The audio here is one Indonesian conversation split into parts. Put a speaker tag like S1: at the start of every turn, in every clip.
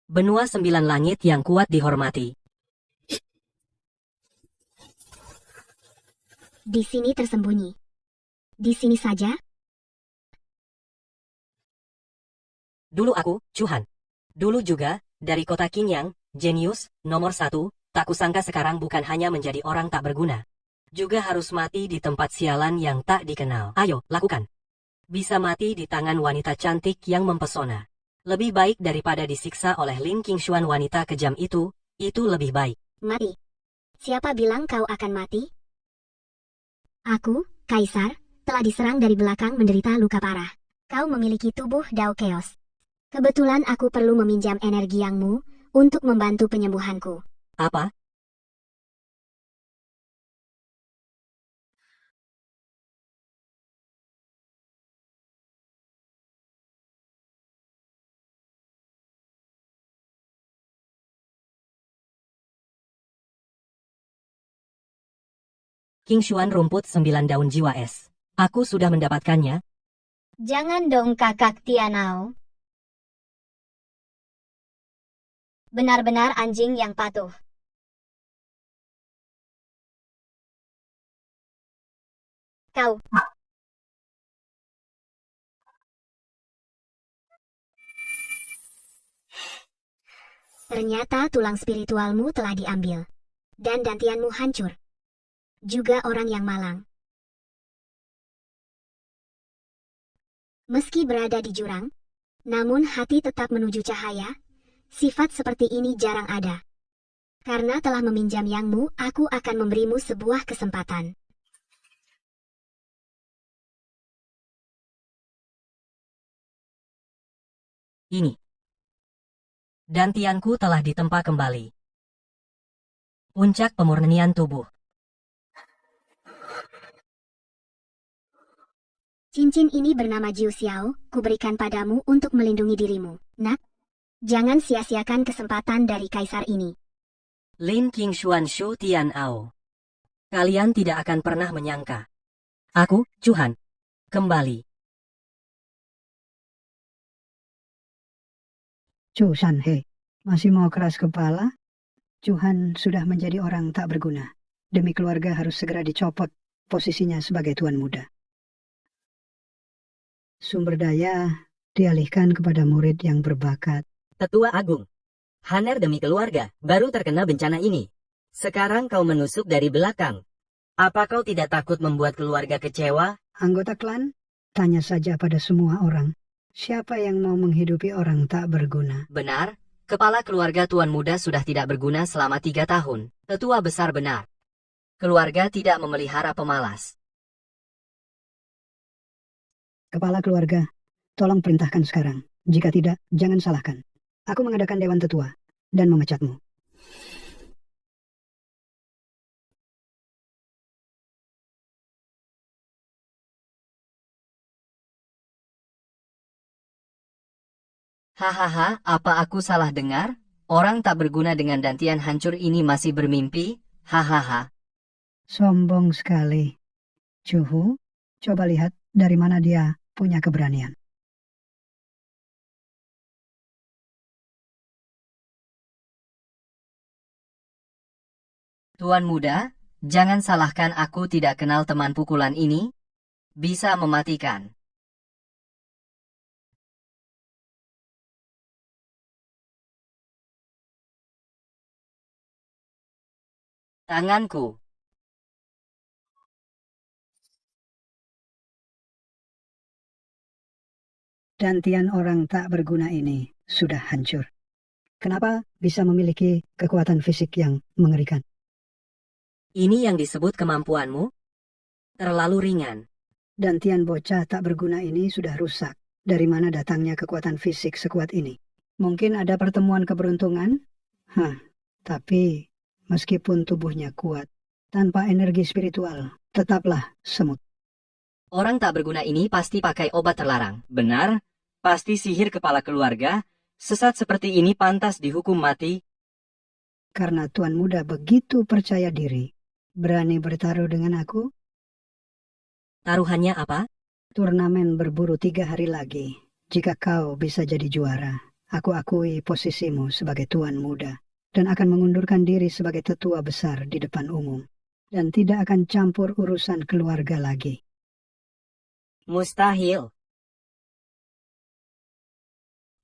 S1: Benua Sembilan Langit yang kuat dihormati.
S2: Di sini tersembunyi. Di sini saja?
S1: Dulu aku, Chuhan. Dulu juga, dari kota Qingyang, jenius, nomor 1, tak kusangka sekarang bukan hanya menjadi orang tak berguna. Juga harus mati di tempat sialan yang tak dikenal. Ayo, lakukan. Bisa mati di tangan wanita cantik yang mempesona. Lebih baik daripada disiksa oleh Lin Qingshuan wanita kejam itu lebih baik.
S2: Mati. Siapa bilang kau akan mati? Aku, Kaisar, telah diserang dari belakang menderita luka parah. Kau memiliki tubuh Dao Chaos. Kebetulan aku perlu meminjam energi yangmu untuk membantu penyembuhanku.
S1: Apa? Qingshuan rumput 9 daun jiwa es. Aku sudah mendapatkannya.
S2: Jangan dong kakak Tianao. Benar-benar anjing yang patuh. Kau. Ternyata tulang spiritualmu telah diambil. Dan dantianmu hancur. Juga orang yang malang. Meski berada di jurang, namun hati tetap menuju cahaya. Sifat seperti ini jarang ada. Karena telah meminjam yangmu, aku akan memberimu sebuah kesempatan.
S1: Ini. Dantianku telah ditempa kembali. Puncak pemurnian tubuh.
S2: Cincin ini bernama Jiu Xiao, kuberikan padamu untuk melindungi dirimu. Nak, jangan sia-siakan kesempatan dari kaisar ini.
S1: Lin Qingshuan Shu Tianao. Kalian tidak akan pernah menyangka. Aku, Chuhan. Kembali.
S3: Chu Shanhe, masih mau keras kepala? Chuhan sudah menjadi orang tak berguna. Demi keluarga harus segera dicopot posisinya sebagai tuan muda. Sumber daya dialihkan kepada murid yang berbakat.
S1: Tetua Agung. Haner demi keluarga, baru terkena bencana ini. Sekarang kau menusuk dari belakang. Apa kau tidak takut membuat keluarga kecewa?
S3: Anggota klan, tanya saja pada semua orang. Siapa yang mau menghidupi orang tak berguna?
S1: Benar, kepala keluarga tuan muda sudah tidak berguna selama 3 tahun. Tetua besar benar. Keluarga tidak memelihara pemalas.
S3: Kepala keluarga, tolong perintahkan sekarang. Jika tidak, jangan salahkan. Aku mengadakan dewan tetua dan memecatmu.
S1: Hahaha, apa aku salah dengar? Orang tak berguna dengan dantian hancur ini masih bermimpi? Hahaha.
S3: Sombong sekali. Cuhu, coba lihat dari mana dia punya keberanian.
S1: Tuan muda, jangan salahkan aku tidak kenal teman pukulan ini. Bisa mematikan. Tanganku.
S3: Dantian orang tak berguna ini sudah hancur. Kenapa bisa memiliki kekuatan fisik yang mengerikan?
S1: Ini yang disebut kemampuanmu? Terlalu ringan.
S3: Dantian bocah tak berguna ini sudah rusak. Dari mana datangnya kekuatan fisik sekuat ini? Mungkin ada pertemuan keberuntungan? Tapi meskipun tubuhnya kuat, tanpa energi spiritual, tetaplah semut.
S1: Orang tak berguna ini pasti pakai obat terlarang. Benar? Pasti sihir kepala keluarga. Sesat seperti ini pantas dihukum mati.
S3: Karena tuan muda begitu percaya diri, berani bertaruh dengan aku?
S1: Taruhannya apa?
S3: Turnamen berburu 3 hari lagi. Jika kau bisa jadi juara, Aku akui posisimu sebagai tuan muda dan akan mengundurkan diri sebagai tetua besar di depan umum dan tidak akan campur urusan keluarga lagi.
S1: Mustahil.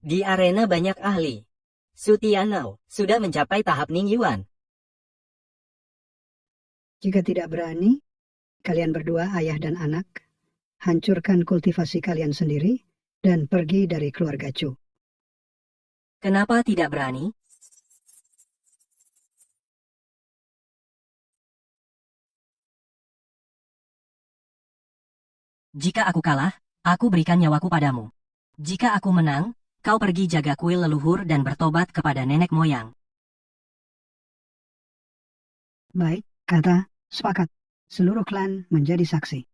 S1: Di arena banyak ahli. Su Tianao sudah mencapai tahap Ning Yuan.
S3: Jika tidak berani, kalian berdua ayah dan anak, hancurkan kultivasi kalian sendiri dan pergi dari keluarga Chu.
S1: Kenapa tidak berani? Jika aku kalah, aku berikan nyawaku padamu. Jika aku menang, kau pergi jaga kuil leluhur dan bertobat kepada nenek moyang.
S3: Baik, kata, sepakat. Seluruh klan menjadi saksi.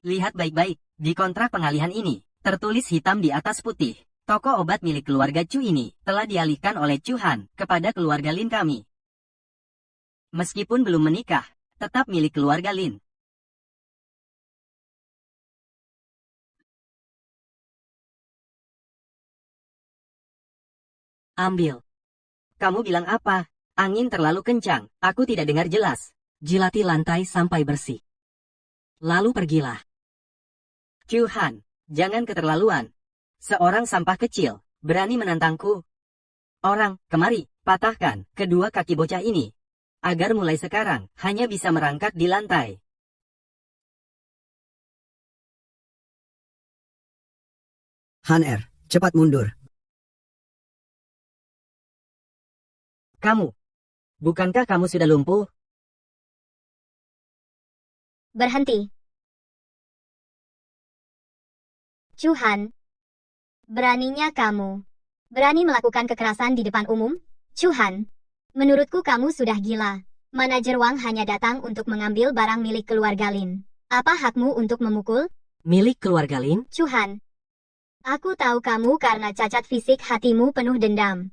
S1: Lihat baik-baik, di kontrak pengalihan ini, tertulis hitam di atas putih. Toko obat milik keluarga Chu ini telah dialihkan oleh Chu Han kepada keluarga Lin kami. Meskipun belum menikah, tetap milik keluarga Lin. Ambil. Kamu bilang apa? Angin terlalu kencang, aku tidak dengar jelas. Jilati lantai sampai bersih. Lalu pergilah. Chu Han, jangan keterlaluan. Seorang sampah kecil, berani menantangku. Orang, kemari, patahkan kedua kaki bocah ini. Agar mulai sekarang, hanya bisa merangkak di lantai.
S4: Han cepat mundur.
S1: Kamu, bukankah kamu sudah lumpuh?
S2: Berhenti. Chu Han. Beraninya kamu. Berani melakukan kekerasan di depan umum? Chu Han. Menurutku kamu sudah gila. Manajer Wang hanya datang untuk mengambil barang milik keluarga Lin. Apa hakmu untuk memukul?
S1: Milik keluarga Lin?
S2: Chu Han. Aku tahu kamu karena cacat fisik hatimu penuh dendam.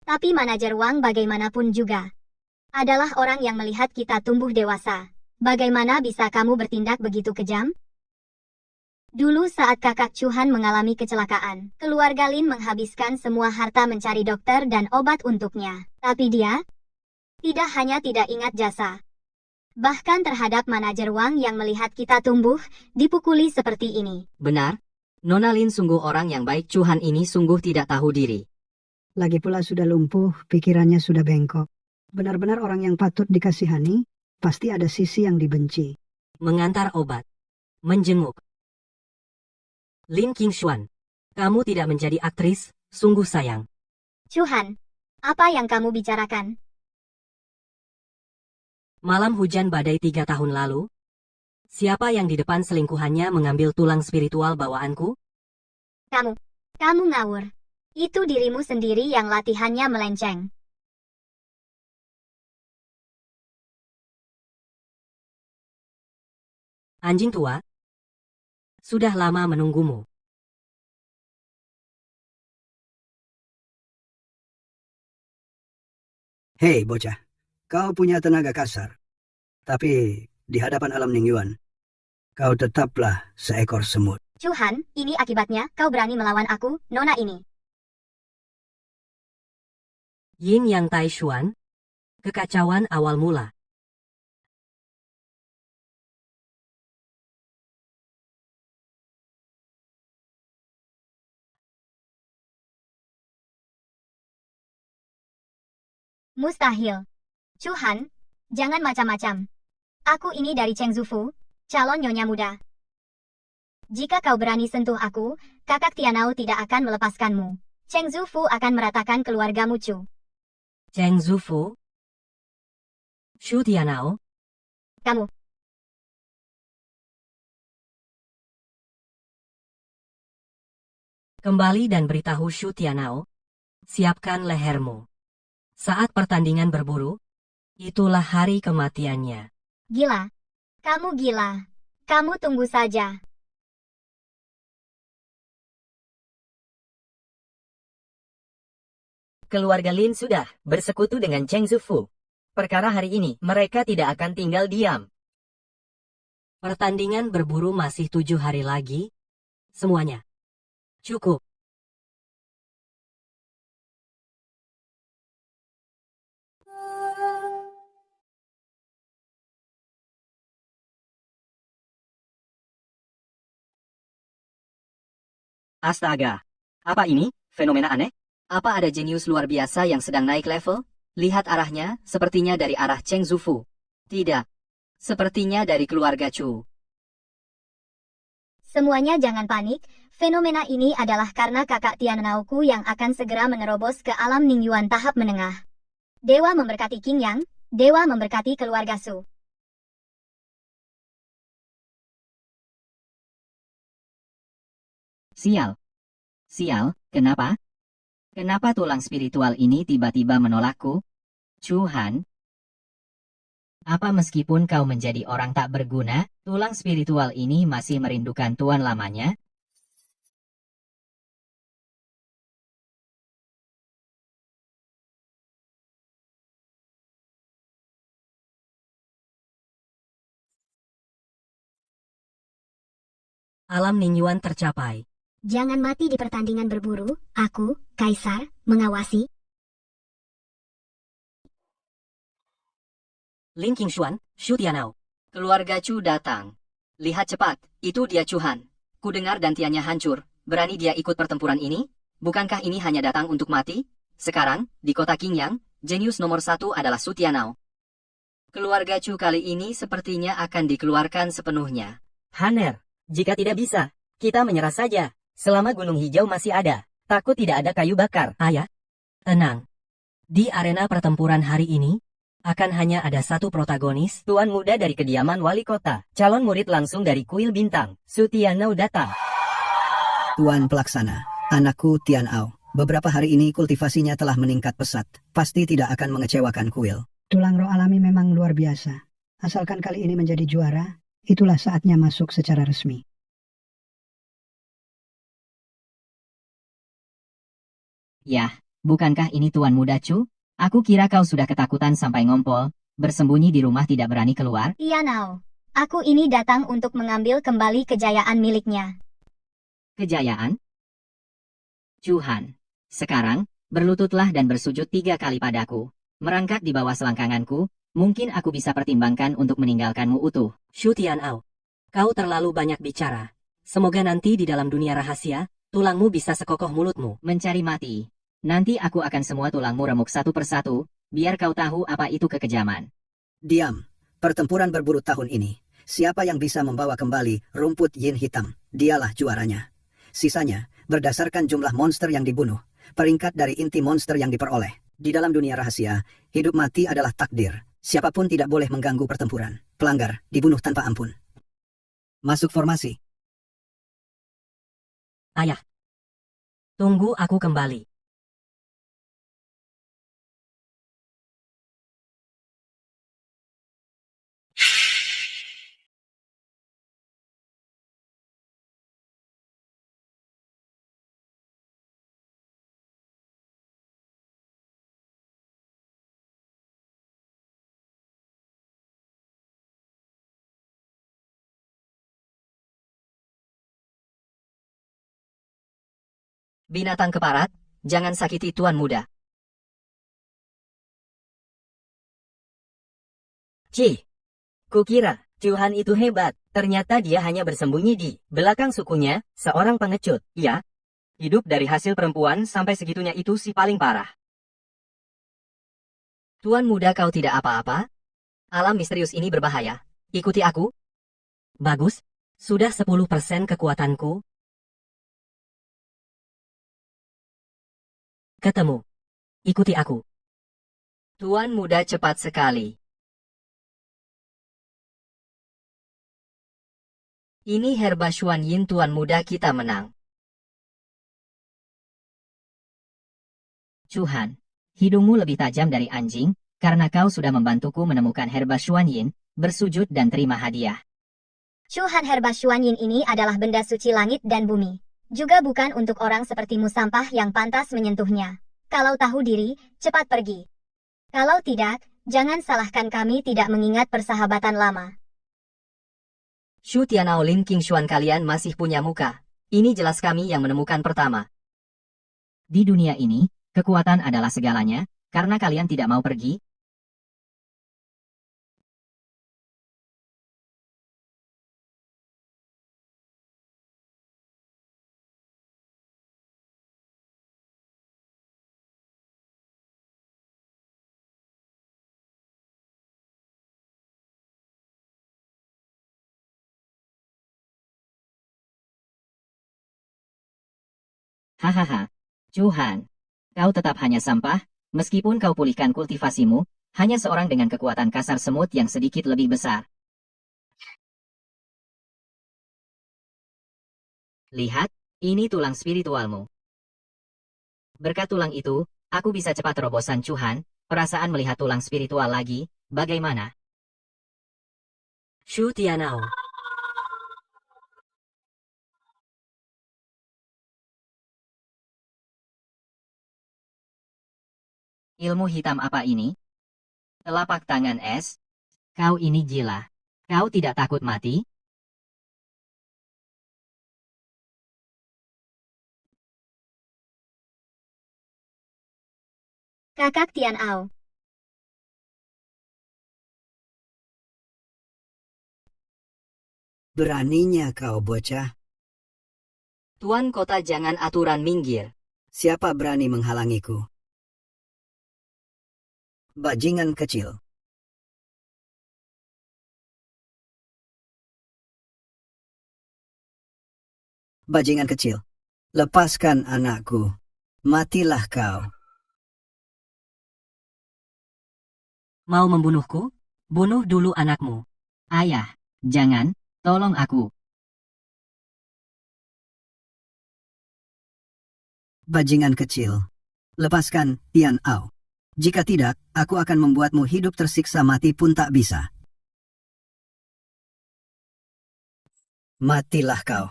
S2: Tapi manajer Wang bagaimanapun juga adalah orang yang melihat kita tumbuh dewasa. Bagaimana bisa kamu bertindak begitu kejam? Dulu saat kakak Chu Han mengalami kecelakaan, keluarga Lin menghabiskan semua harta mencari dokter dan obat untuknya. Tapi dia tidak hanya tidak ingat jasa. Bahkan terhadap manajer Wang yang melihat kita tumbuh, dipukuli seperti ini.
S1: Benar. Nona Lin sungguh orang yang baik. Chu Han ini sungguh tidak tahu diri.
S3: Lagi pula sudah lumpuh, pikirannya sudah bengkok. Benar-benar orang yang patut dikasihani, pasti ada sisi yang dibenci.
S1: Mengantar obat. Menjenguk. Lin Qingshuan, kamu tidak menjadi aktris, sungguh sayang.
S2: Chu Han, apa yang kamu bicarakan?
S1: Malam hujan badai 3 tahun lalu, siapa yang di depan selingkuhannya mengambil tulang spiritual bawaanku?
S2: Kamu ngawur. Itu dirimu sendiri yang latihannya melenceng.
S1: Anjing tua, sudah lama menunggumu.
S4: Hei bocah, kau punya tenaga kasar. Tapi di hadapan alam Ning Yuan, kau tetaplah seekor semut.
S2: Chu Han, ini akibatnya kau berani melawan aku, nona ini.
S1: Yin Yang Taishuan, kekacauan awal mula.
S2: Mustahil. Chu Han, jangan macam-macam. Aku ini dari Cheng Zufu, calon nyonya muda. Jika kau berani sentuh aku, kakak Tianao tidak akan melepaskanmu. Cheng Zufu akan meratakan keluargamu Chu.
S1: Cheng Zufu, Shu Tianao,
S2: Kamu.
S1: kembali dan beritahu Shu Tianao, siapkan lehermu. Saat pertandingan berburu, itulah hari kematiannya.
S2: Gila. Kamu gila. Kamu tunggu saja.
S1: Keluarga Lin sudah bersekutu dengan Cheng Zufu. Perkara hari ini, mereka tidak akan tinggal diam. Pertandingan berburu masih 7 hari lagi. Semuanya. Cukup.
S5: Astaga. Apa ini? Fenomena aneh? Apa ada jenius luar biasa yang sedang naik level? Lihat arahnya, sepertinya dari arah Cheng Zufu. Tidak. Sepertinya dari keluarga Chu.
S2: Semuanya jangan panik, fenomena ini adalah karena kakak Tian Naoku yang akan segera menerobos ke alam Ningyuan tahap menengah. Dewa memberkati Qing Yang, Dewa memberkati keluarga Su.
S5: Sial. Sial, kenapa? Kenapa tulang spiritual ini tiba-tiba menolakku? Chu Han? Apa meskipun kau menjadi orang tak berguna, tulang spiritual ini masih merindukan tuan lamanya?
S1: Alam Ningyuan tercapai.
S2: Jangan mati di pertandingan berburu, aku, Kaisar, mengawasi.
S1: Ling Qingshuan, Xu Tianao.
S5: Keluarga Chu datang. Lihat cepat, itu dia Chu Han. Ku dengar dantiannya hancur. Berani dia ikut pertempuran ini? Bukankah ini hanya datang untuk mati? Sekarang, di kota Qingyang, jenius nomor 1 adalah Su Tianao. Keluarga Chu kali ini sepertinya akan dikeluarkan sepenuhnya.
S1: Haner, jika tidak bisa, kita menyerah saja. Selama Gunung Hijau masih ada, takut tidak ada kayu bakar. Ayah, tenang. Di arena pertempuran hari ini, akan hanya ada satu protagonis, tuan muda dari kediaman wali kota, calon murid langsung dari kuil bintang, Su Tianao datang.
S4: Tuan Pelaksana, anakku Tian Ao. Beberapa hari ini kultivasinya telah meningkat pesat. Pasti tidak akan mengecewakan kuil.
S3: Tulang roh alami memang luar biasa. Asalkan kali ini menjadi juara, itulah saatnya masuk secara resmi.
S5: Yah, bukankah ini tuan muda Chu? Aku kira kau sudah ketakutan sampai ngompol, bersembunyi di rumah tidak berani keluar.
S2: Tianao, aku ini datang untuk mengambil kembali kejayaan miliknya.
S5: Kejayaan? Chu Han, sekarang, berlututlah dan bersujud 3 kali padaku. Merangkak di bawah selangkanganku, mungkin aku bisa pertimbangkan untuk meninggalkanmu utuh.
S1: Xu Tianao, kau terlalu banyak bicara. Semoga nanti di dalam dunia rahasia, tulangmu bisa sekokoh mulutmu.
S5: Mencari mati. Nanti aku akan semua tulangmu remuk satu persatu, biar kau tahu apa itu kekejaman.
S4: Diam. Pertempuran berburu tahun ini. Siapa yang bisa membawa kembali rumput yin hitam, dialah juaranya. Sisanya, berdasarkan jumlah monster yang dibunuh, peringkat dari inti monster yang diperoleh. Di dalam dunia rahasia, hidup mati adalah takdir. Siapapun tidak boleh mengganggu pertempuran. Pelanggar, dibunuh tanpa ampun. Masuk formasi.
S1: Ayah, tunggu aku kembali.
S5: Binatang keparat, jangan sakiti tuan muda.
S1: Cih, kukira Chu Han itu hebat. Ternyata dia hanya bersembunyi di belakang sukunya, seorang pengecut. Ya, hidup dari hasil perempuan sampai segitunya itu si paling parah.
S5: Tuan muda kau tidak apa-apa? Alam misterius ini berbahaya. Ikuti aku.
S1: Bagus, sudah 10% kekuatanku. Ketemu. Ikuti aku.
S5: Tuan muda cepat sekali. Ini herba Xuan Yin tuan muda kita menang. Chu Han, hidungmu lebih tajam dari anjing, karena kau sudah membantuku menemukan herba Xuan Yin, bersujud dan terima hadiah.
S2: Chu Han, herba Xuan Yin ini adalah benda suci langit dan bumi. Juga bukan untuk orang sepertimu sampah yang pantas menyentuhnya. Kalau tahu diri, cepat pergi. Kalau tidak, jangan salahkan kami tidak mengingat persahabatan lama.
S5: Shu Tianao Lin King Xuan, kalian masih punya muka. Ini jelas kami yang menemukan pertama. Di dunia ini, kekuatan adalah segalanya, karena kalian tidak mau pergi. Hahaha. Chuhan. Kau tetap hanya sampah, meskipun kau pulihkan kultivasimu, hanya seorang dengan kekuatan kasar semut yang sedikit lebih besar. Lihat, ini tulang spiritualmu. Berkat tulang itu, aku bisa cepat terobosan Chuhan, perasaan melihat tulang spiritual lagi, bagaimana?
S1: Shu Tianao.
S5: Ilmu hitam apa ini? Telapak tangan es? Kau ini gila. Kau tidak takut mati?
S2: Kakak Tian Ao.
S4: Beraninya kau bocah.
S5: Tuan kota, jangan aturan, minggir.
S4: Siapa berani menghalangiku? Bajingan kecil. Bajingan kecil. Lepaskan anakku. Matilah kau.
S1: Mau membunuhku? Bunuh dulu anakmu.
S5: Ayah, jangan, tolong aku.
S4: Bajingan kecil. Lepaskan Tian Ao. Jika tidak, aku akan membuatmu hidup tersiksa mati pun tak bisa. Matilah kau.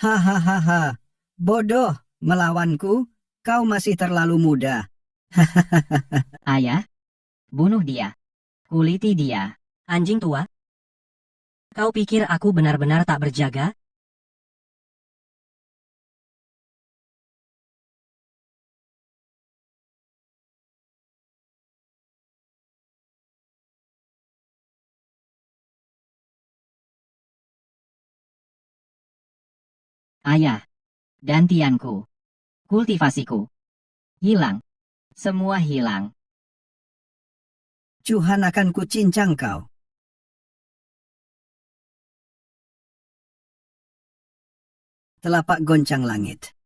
S4: Hahaha. Bodoh, melawanku, kau masih terlalu muda.
S5: Ayah, bunuh dia. Kuliti dia.
S1: Anjing tua. Kau pikir aku benar-benar tak berjaga?
S5: Ayah, gantianku. Kultivasiku. Hilang. Semua hilang.
S4: Tuhan akan kucincang kau. Telapak goncang langit.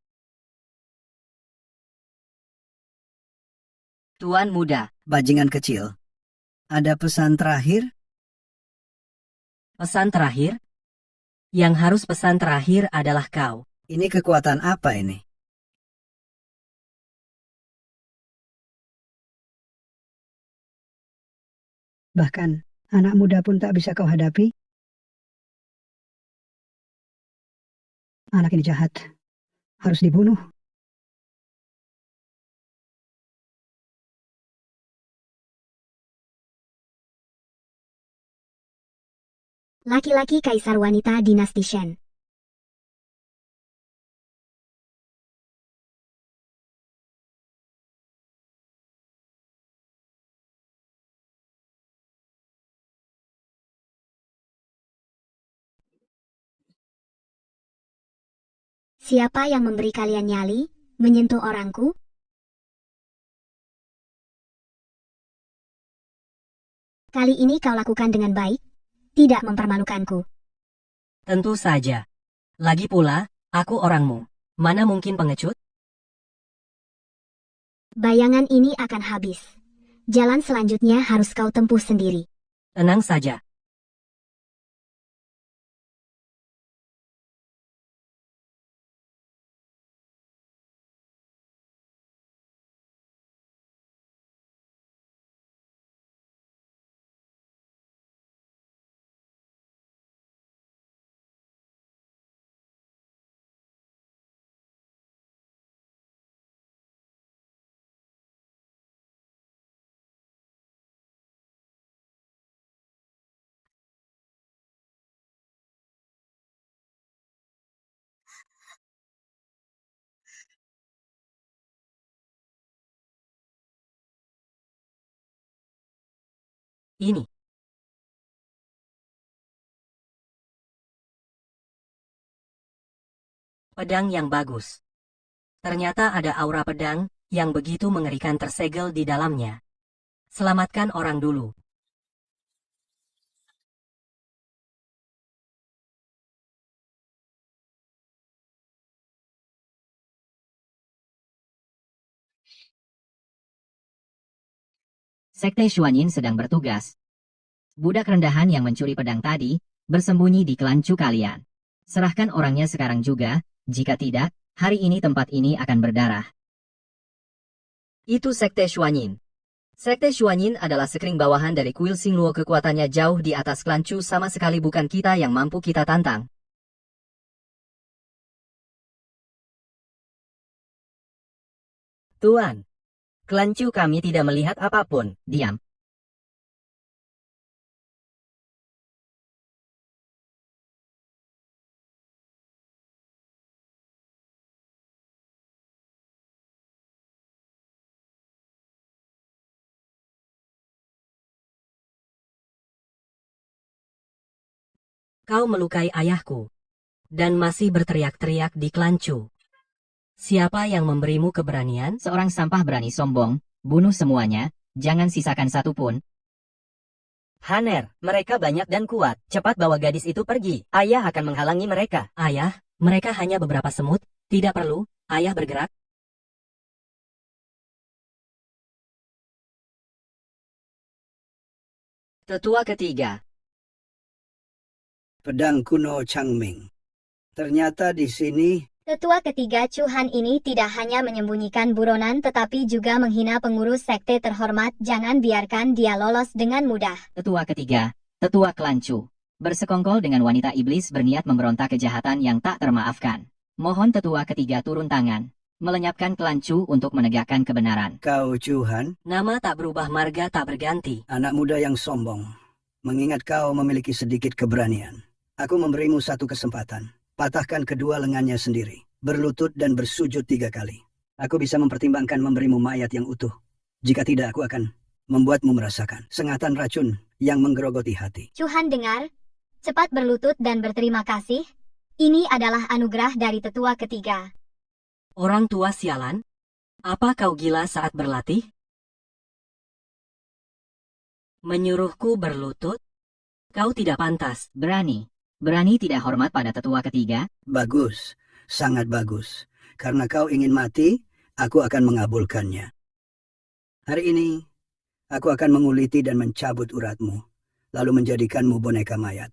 S5: Tuan muda,
S4: Bajingan kecil. Ada pesan terakhir?
S1: Pesan terakhir? Yang harus pesan terakhir adalah kau.
S4: Ini kekuatan apa ini?
S3: Bahkan, anak muda pun tak bisa kau hadapi. Anak ini jahat. Harus dibunuh.
S2: Laki-laki kaisar wanita dinasti Shen. Siapa yang memberi kalian nyali, menyentuh orangku? Kali ini kau lakukan dengan baik, tidak mempermalukanku.
S1: Tentu saja. Lagi pula, aku orangmu. Mana mungkin pengecut?
S2: Bayangan ini akan habis. Jalan selanjutnya harus kau tempuh sendiri.
S1: Tenang saja. Ini. Pedang yang bagus. Ternyata ada aura pedang yang begitu mengerikan tersegel di dalamnya. Selamatkan orang dulu.
S5: Sekte Xuanyin sedang bertugas. Budak rendahan yang mencuri pedang tadi, bersembunyi di klan Chu kalian. Serahkan orangnya sekarang juga, jika tidak, hari ini tempat ini akan berdarah. Itu Sekte Xuanyin. Sekte Xuanyin adalah sekring bawahan dari kuil Xingluo, kekuatannya jauh di atas klan Chu, sama sekali bukan kita yang mampu kita tantang.
S1: Tuan, klan Chu kami tidak melihat apapun.
S5: Diam.
S1: Kau melukai ayahku. Dan masih berteriak-teriak di klan Chu. Siapa yang memberimu keberanian?
S5: Seorang sampah berani sombong, bunuh semuanya, jangan sisakan satu pun.
S1: Haner, mereka banyak dan kuat. Cepat bawa gadis itu pergi. Ayah akan menghalangi mereka. Ayah, mereka hanya beberapa semut. Tidak perlu, ayah bergerak.
S5: Tetua ketiga.
S4: Pedang kuno Changming. Ternyata di sini
S2: Tetua ketiga Chuhan ini tidak hanya menyembunyikan buronan tetapi juga menghina pengurus sekte terhormat. Jangan biarkan dia lolos dengan mudah.
S5: Tetua ketiga, tetua klan Chu. Bersekongkol dengan wanita iblis berniat memberontak kejahatan yang tak termaafkan. Mohon tetua ketiga turun tangan. Melenyapkan klan Chu untuk menegakkan kebenaran.
S4: kau Chuhan,
S1: Nama tak berubah, marga tak berganti.
S4: anak muda yang sombong. Mengingat kau memiliki sedikit keberanian, aku memberimu satu kesempatan. Patahkan kedua lengannya sendiri, berlutut dan bersujud 3 kali. Aku bisa mempertimbangkan memberimu mayat yang utuh. Jika tidak, aku akan membuatmu merasakan sengatan racun yang menggerogoti hati.
S2: Chuhan dengar, cepat berlutut dan berterima kasih. Ini adalah anugerah dari tetua ketiga.
S1: Orang tua sialan? Apa kau gila saat berlatih? Menyuruhku berlutut? Kau tidak pantas.
S5: Berani. Berani tidak hormat pada tetua ketiga?
S4: Bagus, sangat bagus. Karena kau ingin mati, aku akan mengabulkannya. Hari ini, aku akan menguliti dan mencabut uratmu, lalu menjadikanmu boneka mayat.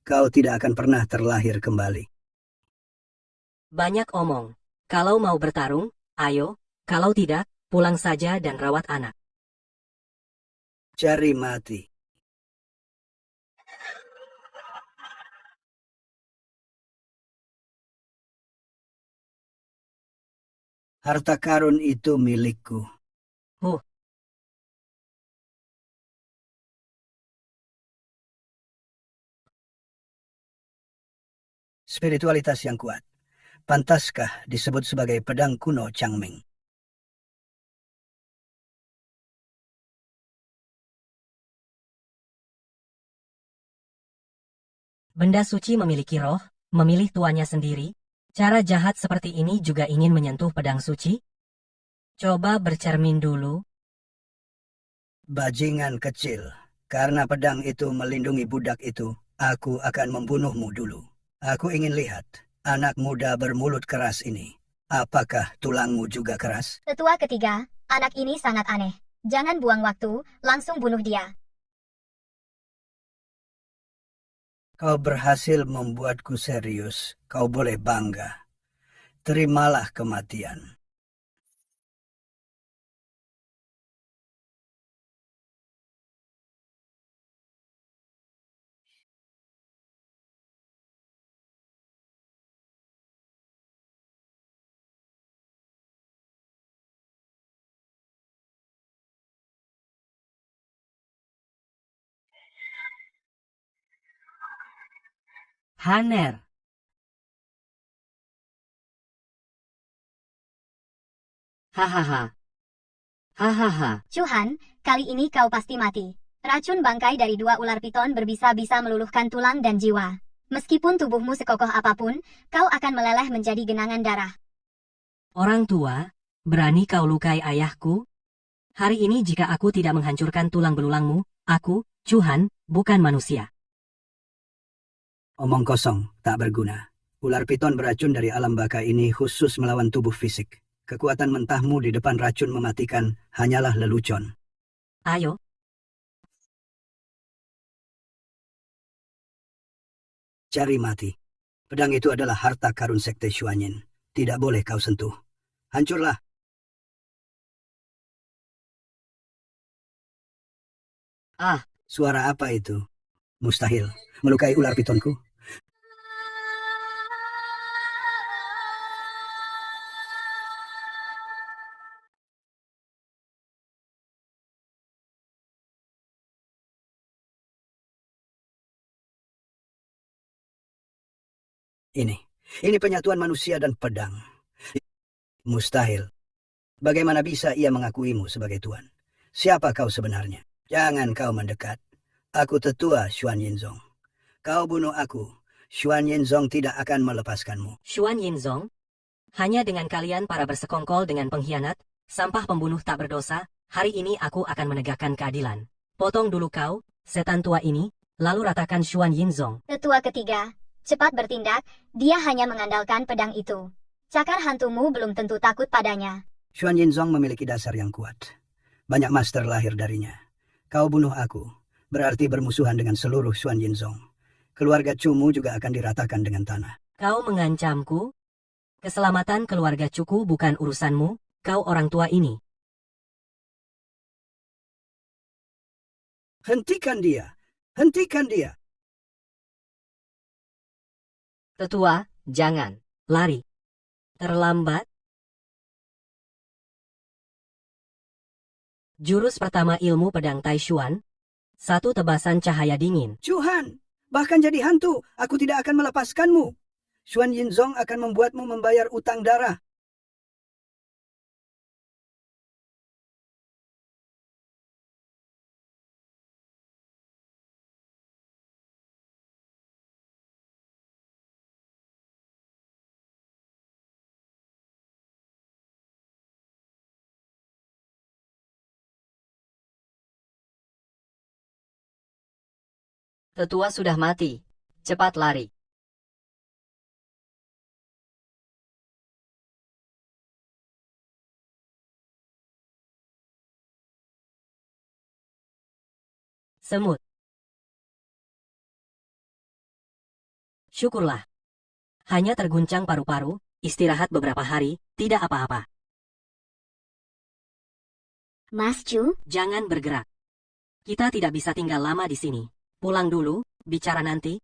S4: Kau tidak akan pernah terlahir kembali.
S1: Banyak omong. Kalau mau bertarung, ayo. Kalau tidak, pulang saja dan rawat anak.
S4: Cari mati. Harta karun itu milikku.
S1: Huh.
S4: Spiritualitas yang kuat. Pantaskah disebut sebagai pedang kuno Changming?
S1: Benda suci memiliki roh, memilih tuannya sendiri. Cara jahat seperti ini juga ingin menyentuh pedang suci? Coba bercermin dulu.
S4: Bajingan kecil. Karena pedang itu melindungi budak itu, aku akan membunuhmu dulu. Aku ingin lihat anak muda bermulut keras ini. Apakah tulangmu juga keras?
S2: Tetua ketiga, anak ini sangat aneh. Jangan buang waktu, langsung bunuh dia.
S4: Kau berhasil membuatku serius. Kau boleh bangga. Terimalah kematian.
S1: Haner.
S5: Hahaha. Hahaha.
S2: Chuhan, kali ini kau pasti mati. Racun bangkai dari 2 ular piton berbisa bisa meluluhkan tulang dan jiwa. Meskipun tubuhmu sekokoh apapun, kau akan meleleh menjadi genangan darah.
S1: Orang tua, berani kau lukai ayahku? Hari ini jika aku tidak menghancurkan tulang belulangmu, aku, Chuhan, bukan manusia.
S4: Omong kosong, tak berguna. Ular piton beracun dari alam baka ini khusus melawan tubuh fisik. Kekuatan mentahmu di depan racun mematikan hanyalah lelucon.
S1: Ayo.
S4: Cari mati. Pedang itu adalah harta karun Sekte Xuanyin. Tidak boleh kau sentuh. Hancurlah.
S1: Ah,
S4: Suara apa itu? Mustahil. Melukai ular pitonku. Ini penyatuan manusia dan pedang. Mustahil. Bagaimana bisa ia mengakuimu sebagai tuan? Siapa kau sebenarnya? Jangan kau mendekat. Aku tetua Xuan Yinzong. Kau bunuh aku. Xuan Yinzong tidak akan melepaskanmu.
S1: Xuan Yinzong? Hanya dengan kalian para bersekongkol dengan pengkhianat, sampah pembunuh tak berdosa, hari ini aku akan menegakkan keadilan. Potong dulu kau, setan tua ini, lalu ratakan Xuan Yinzong.
S2: Tetua ketiga, cepat bertindak, dia hanya mengandalkan pedang itu. Cakar hantumu belum tentu takut padanya.
S4: Xuan Yinzong memiliki dasar yang kuat. Banyak master lahir darinya. Kau bunuh aku, berarti bermusuhan dengan seluruh Xuan Yinzong. Keluarga Cumu juga akan diratakan dengan tanah.
S1: Kau mengancamku? Keselamatan keluarga Cuku bukan urusanmu, kau orang tua ini.
S4: Hentikan dia! Hentikan dia!
S5: Tetua, jangan.
S1: Lari. Terlambat. Jurus pertama ilmu pedang Taishuan. 1 tebasan cahaya dingin.
S4: Chuhan! Bahkan jadi hantu, aku tidak akan melepaskanmu. Xuan Yinzong akan membuatmu membayar utang darah.
S5: Tetua sudah mati. Cepat lari.
S1: Semut. Syukurlah. Hanya terguncang paru-paru, istirahat beberapa hari, tidak apa-apa.
S2: Mas Chu,
S1: Jangan bergerak. Kita tidak bisa tinggal lama di sini. Pulang dulu, bicara nanti.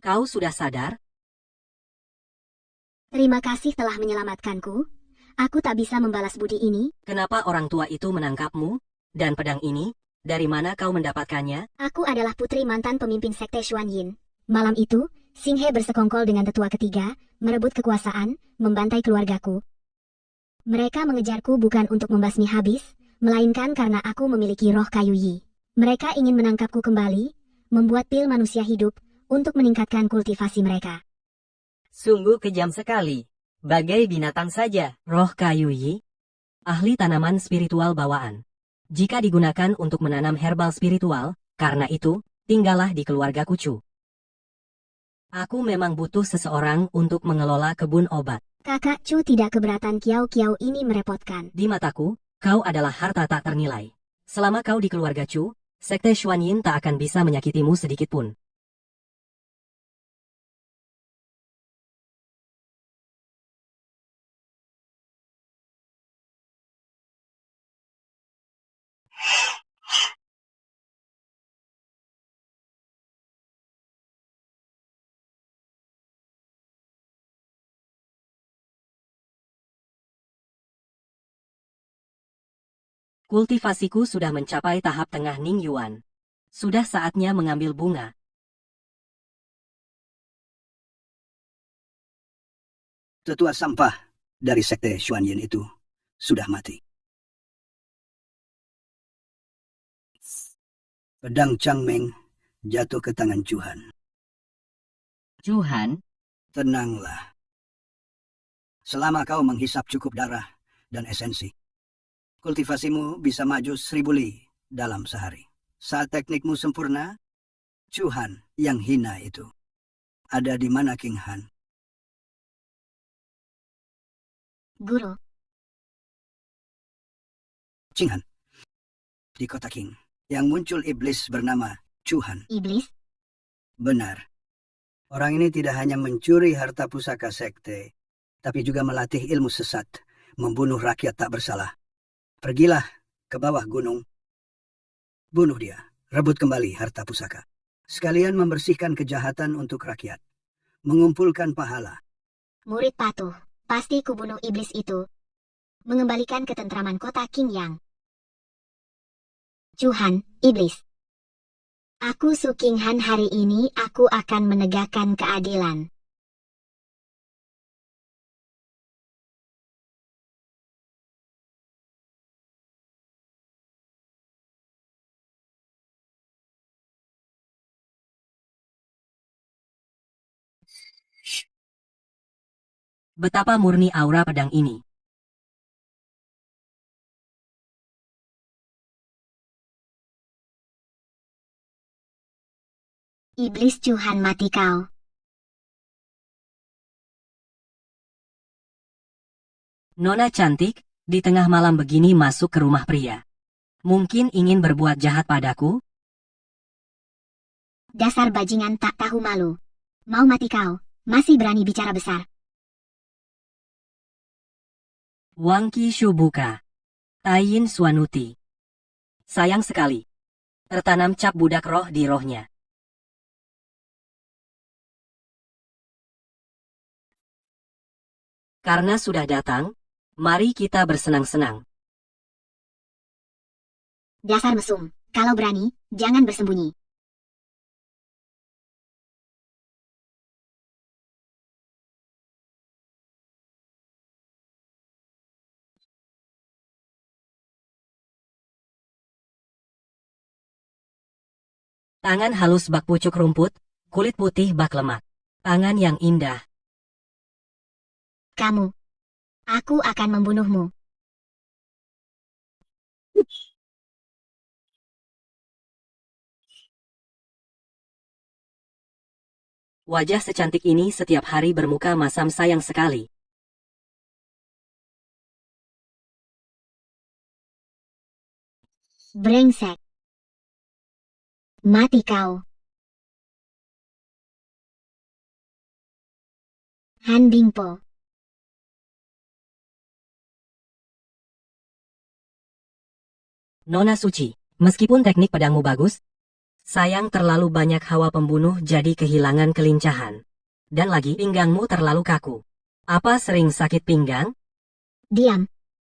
S1: Kau sudah sadar?
S2: terima kasih telah menyelamatkanku. Aku tak bisa membalas budi ini.
S1: Kenapa orang tua itu menangkapmu? Dan pedang ini, dari mana kau mendapatkannya?
S2: Aku adalah putri mantan pemimpin Sekte Xuan Yin. Malam itu, Xing He bersekongkol dengan tetua ketiga, merebut kekuasaan, membantai keluargaku. Mereka mengejarku bukan untuk membasmi habis, melainkan karena aku memiliki roh kayu yi. Mereka ingin menangkapku kembali, membuat pil manusia hidup, untuk meningkatkan kultivasi mereka.
S5: Sungguh kejam sekali. Bagai binatang saja.
S1: Roh kayu yi? Ahli tanaman spiritual bawaan. Jika digunakan untuk menanam herbal spiritual, karena itu, tinggallah di keluarga Kucu. Aku memang butuh seseorang untuk mengelola kebun obat.
S2: Kakak Chu tidak keberatan kiau-kiau ini merepotkan.
S1: Di mataku, kau adalah harta tak ternilai. Selama kau di keluarga Chu, Sekte Xuan Yin tak akan bisa menyakitimu sedikitpun. Kultivasiku sudah mencapai tahap tengah Ning Yuan. Sudah saatnya mengambil bunga.
S4: Tetua sampah dari Sekte Xuan Yin itu. sudah mati. Pedang Changmeng jatuh ke tangan Chuhan.
S5: Chuhan,
S4: Tenanglah. Selama kau menghisap cukup darah dan esensi, kultivasimu bisa maju 1000 li dalam sehari. Saat teknikmu sempurna, Chuhan yang hina itu ada di mana King Han?
S2: Guru,
S4: King Han. Di kota King, yang muncul iblis bernama Chuhan.
S2: iblis?
S4: Benar. Orang ini tidak hanya mencuri harta pusaka sekte, tapi juga melatih ilmu sesat, membunuh rakyat tak bersalah. Pergilah ke bawah gunung. Bunuh dia, rebut kembali harta pusaka. Sekalian membersihkan kejahatan untuk rakyat. Mengumpulkan pahala.
S2: Murid patuh, pasti kubunuh iblis itu. Mengembalikan ketentraman kota Qingyang. Chuhan, iblis. Aku Su King Han, hari ini aku akan menegakkan keadilan.
S1: Betapa murni aura pedang ini.
S2: Iblis Chuhan, mati kau.
S1: Nona cantik, di tengah malam begini masuk ke rumah pria. Mungkin ingin berbuat jahat padaku?
S2: Dasar bajingan tak tahu malu. Mau mati kau, masih berani bicara besar.
S1: Wangki Shubuka. Taiyin Swanuti. Sayang sekali. Tertanam cap budak roh di rohnya. Karena sudah datang, mari kita bersenang-senang.
S2: Dasar mesum, kalau berani, jangan bersembunyi.
S1: Tangan halus bak pucuk rumput, kulit putih bak lemak. Tangan yang indah.
S2: Kamu. Aku akan membunuhmu.
S1: Wajah secantik ini setiap hari bermuka masam, sayang sekali.
S2: Brengsek. Mati kau. Han Bingpo.
S1: Nona suci, meskipun teknik pedangmu bagus, sayang terlalu banyak hawa pembunuh jadi kehilangan kelincahan. Dan lagi pinggangmu terlalu kaku. Apa sering sakit pinggang?
S2: Diam.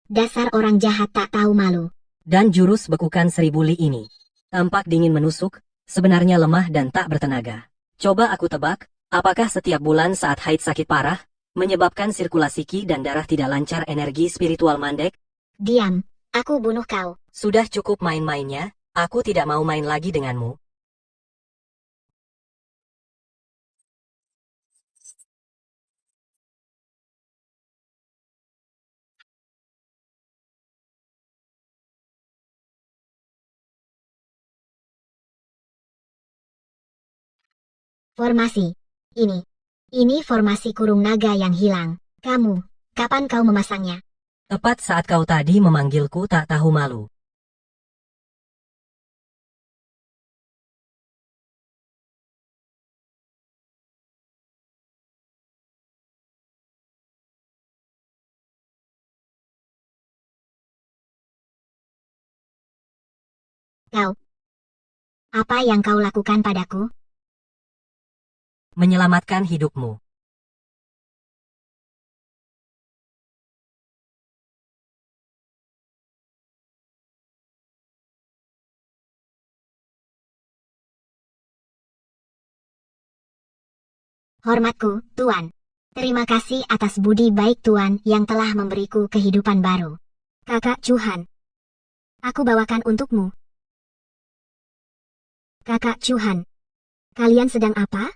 S2: Dasar orang jahat tak tahu malu.
S1: Dan jurus bekukan 1000 li ini. Tampak dingin menusuk, sebenarnya lemah dan tak bertenaga. Coba aku tebak, apakah setiap bulan saat haid sakit parah, menyebabkan sirkulasi ki dan darah tidak lancar, energi spiritual mandek?
S2: Diam. Aku bunuh kau.
S1: Sudah cukup main-mainnya, aku tidak mau main lagi denganmu.
S2: Formasi. Ini formasi kurung naga yang hilang. Kamu, kapan kau memasangnya?
S1: Tepat saat kau tadi memanggilku tak tahu malu.
S2: Kau. Apa yang kau lakukan padaku?
S1: Menyelamatkan hidupmu.
S2: Hormatku, Tuan. Terima kasih atas budi baik Tuan yang telah memberiku kehidupan baru. Kakak Chuhan. Aku bawakan untukmu. Kakak Chuhan. Kalian sedang apa?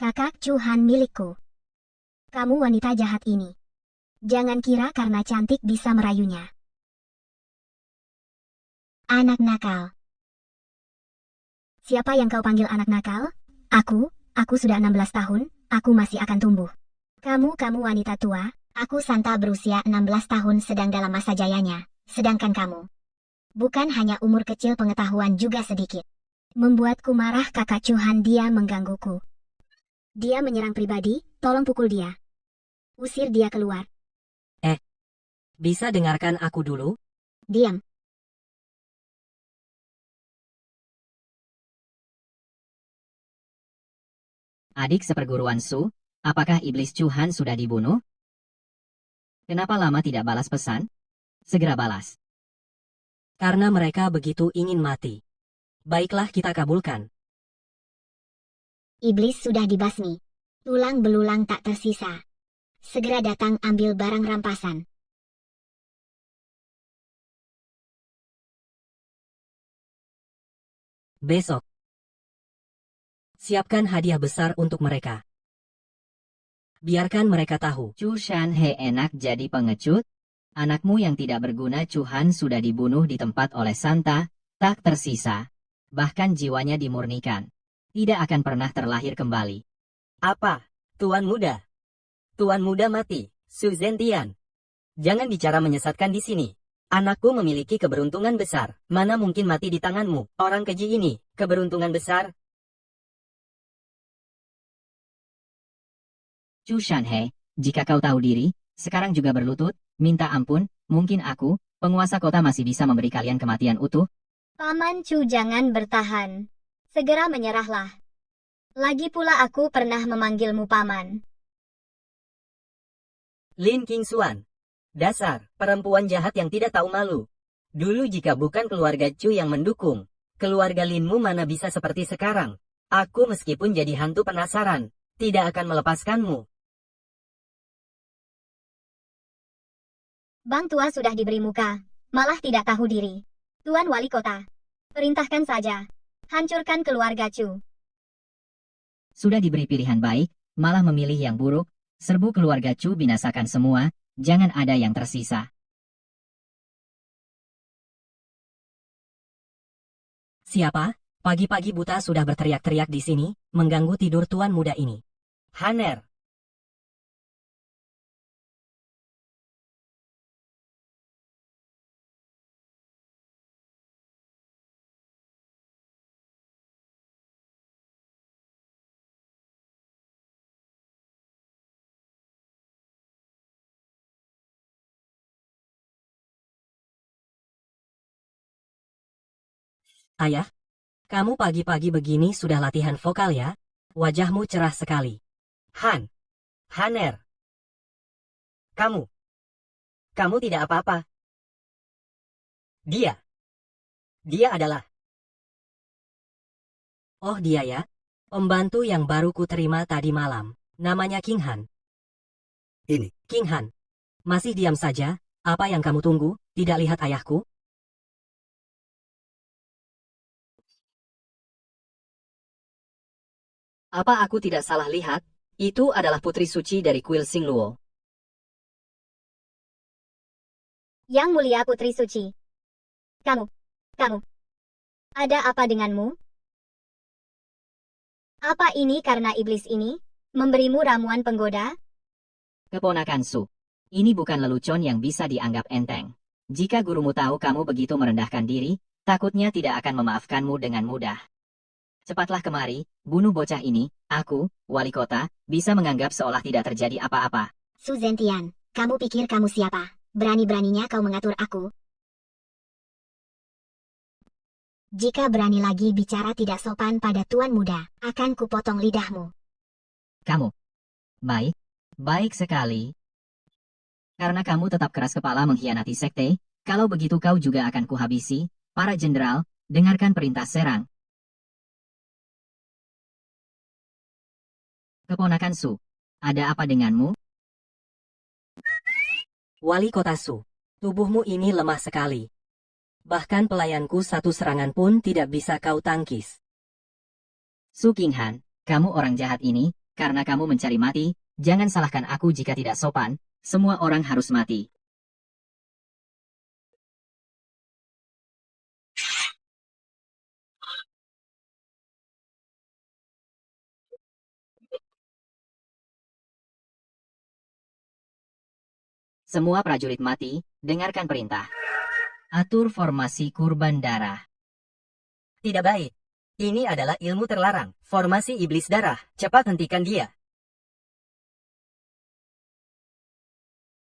S2: Kakak Chuhan milikku. Kamu wanita jahat ini. Jangan kira karena cantik bisa merayunya. Anak nakal. Siapa yang kau panggil anak nakal? Aku sudah 16 tahun, aku masih akan tumbuh. Kamu wanita tua, aku Santa berusia 16 tahun sedang dalam masa jayanya, sedangkan kamu. Bukan hanya umur kecil pengetahuan juga sedikit. Membuatku marah kakak Chuhan, dia menggangguku. Dia menyerang pribadi, tolong pukul dia. Usir dia keluar.
S1: Bisa dengarkan aku dulu?
S2: Diam.
S5: Adik seperguruan Su, apakah iblis Chuhan sudah dibunuh? Kenapa lama tidak balas pesan? Segera balas.
S1: Karena mereka begitu ingin mati. Baiklah, kita kabulkan.
S2: Iblis sudah dibasmi. Tulang belulang tak tersisa. Segera datang ambil barang rampasan.
S1: Besok. Siapkan hadiah besar untuk mereka. Biarkan mereka tahu.
S5: Chu Shanhe enak jadi pengecut? Anakmu yang tidak berguna Chuhan sudah dibunuh di tempat oleh Santa, tak tersisa. Bahkan jiwanya dimurnikan. Tidak akan pernah terlahir kembali.
S1: Apa? Tuan muda? Tuan muda mati, Su Zentian. Jangan bicara menyesatkan di sini. Anakku memiliki keberuntungan besar. Mana mungkin mati di tanganmu, orang keji ini. Keberuntungan besar.
S5: Chu Shanhe, jika kau tahu diri, sekarang juga berlutut, minta ampun, mungkin aku, penguasa kota masih bisa memberi kalian kematian utuh.
S2: Paman Chu, jangan bertahan. Segera menyerahlah. Lagi pula aku pernah memanggilmu paman.
S1: Lin Qingxuan. Dasar, perempuan jahat yang tidak tahu malu. Dulu jika bukan keluarga Chu yang mendukung, keluarga Linmu mana bisa seperti sekarang. Aku meskipun jadi hantu penasaran, tidak akan melepaskanmu.
S2: Bang tua sudah diberi muka, malah tidak tahu diri. Tuan Wali Kota, perintahkan saja. Hancurkan keluarga Chu.
S5: Sudah diberi pilihan baik, malah memilih yang buruk, serbu keluarga Chu, binasakan semua, jangan ada yang tersisa.
S1: Siapa? Pagi-pagi buta sudah berteriak-teriak di sini, mengganggu tidur tuan muda ini. Haner. Ayah, kamu pagi-pagi begini sudah latihan vokal ya? Wajahmu cerah sekali. Haner. Kamu tidak apa-apa. Dia adalah. Oh, dia ya. Pembantu yang baru ku terima tadi malam. Namanya King Han.
S4: Ini.
S1: King Han. Masih diam saja? Apa yang kamu tunggu? Tidak lihat ayahku?
S5: Apa aku tidak salah lihat? Itu adalah putri suci dari kuil Xingluo.
S2: Yang mulia putri suci. Kamu. Ada apa denganmu? Apa ini karena iblis ini memberimu ramuan penggoda?
S5: Keponakan Su. Ini bukan lelucon yang bisa dianggap enteng. Jika gurumu tahu kamu begitu merendahkan diri, takutnya tidak akan memaafkanmu dengan mudah. Cepatlah kemari, bunuh bocah ini, aku, wali kota, bisa menganggap seolah tidak terjadi apa-apa.
S2: Su Zentian, kamu pikir kamu siapa? Berani-beraninya kau mengatur aku. Jika berani lagi bicara tidak sopan pada tuan muda, akan kupotong lidahmu.
S5: Kamu. Baik sekali. Karena kamu tetap keras kepala mengkhianati sekte, kalau begitu kau juga akan kuhabisi. Para jenderal, dengarkan perintah serang. Keponakan Su, ada apa denganmu?
S1: Wali Kota Su, tubuhmu ini lemah sekali. Bahkan pelayanku satu serangan pun tidak bisa kau tangkis.
S5: Su Qinghan, kamu orang jahat ini, karena kamu mencari mati, jangan salahkan aku jika tidak sopan, semua orang harus mati. Semua prajurit mati, dengarkan perintah. Atur formasi kurban darah.
S1: Tidak baik. Ini adalah ilmu terlarang. Formasi iblis darah. Cepat hentikan dia.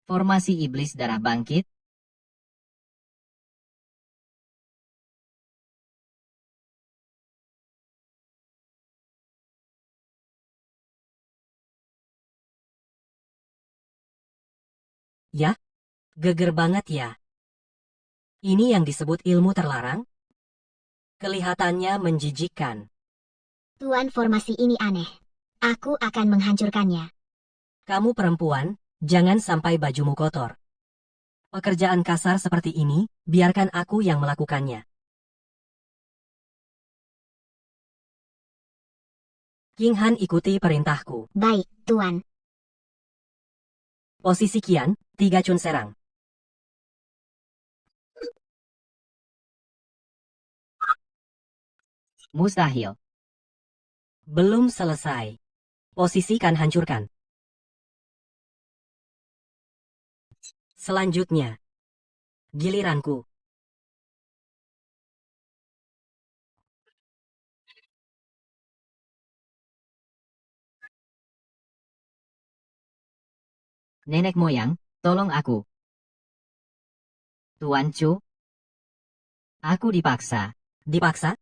S5: Formasi iblis darah bangkit.
S1: Ya? Geger banget ya. Ini yang disebut ilmu terlarang? Kelihatannya menjijikkan.
S2: Tuan, formasi ini aneh. Aku akan menghancurkannya.
S1: Kamu perempuan, jangan sampai bajumu kotor. Pekerjaan kasar seperti ini, biarkan aku yang melakukannya. Qinghan ikuti perintahku.
S2: Baik, Tuan.
S1: Posisi Qian, 3 cun serang.
S5: Mustahil.
S1: Belum selesai. Posisi kan hancurkan. Selanjutnya. Giliranku.
S5: Nenek moyang, tolong aku. Tuan Chu. Aku dipaksa.
S1: Dipaksa?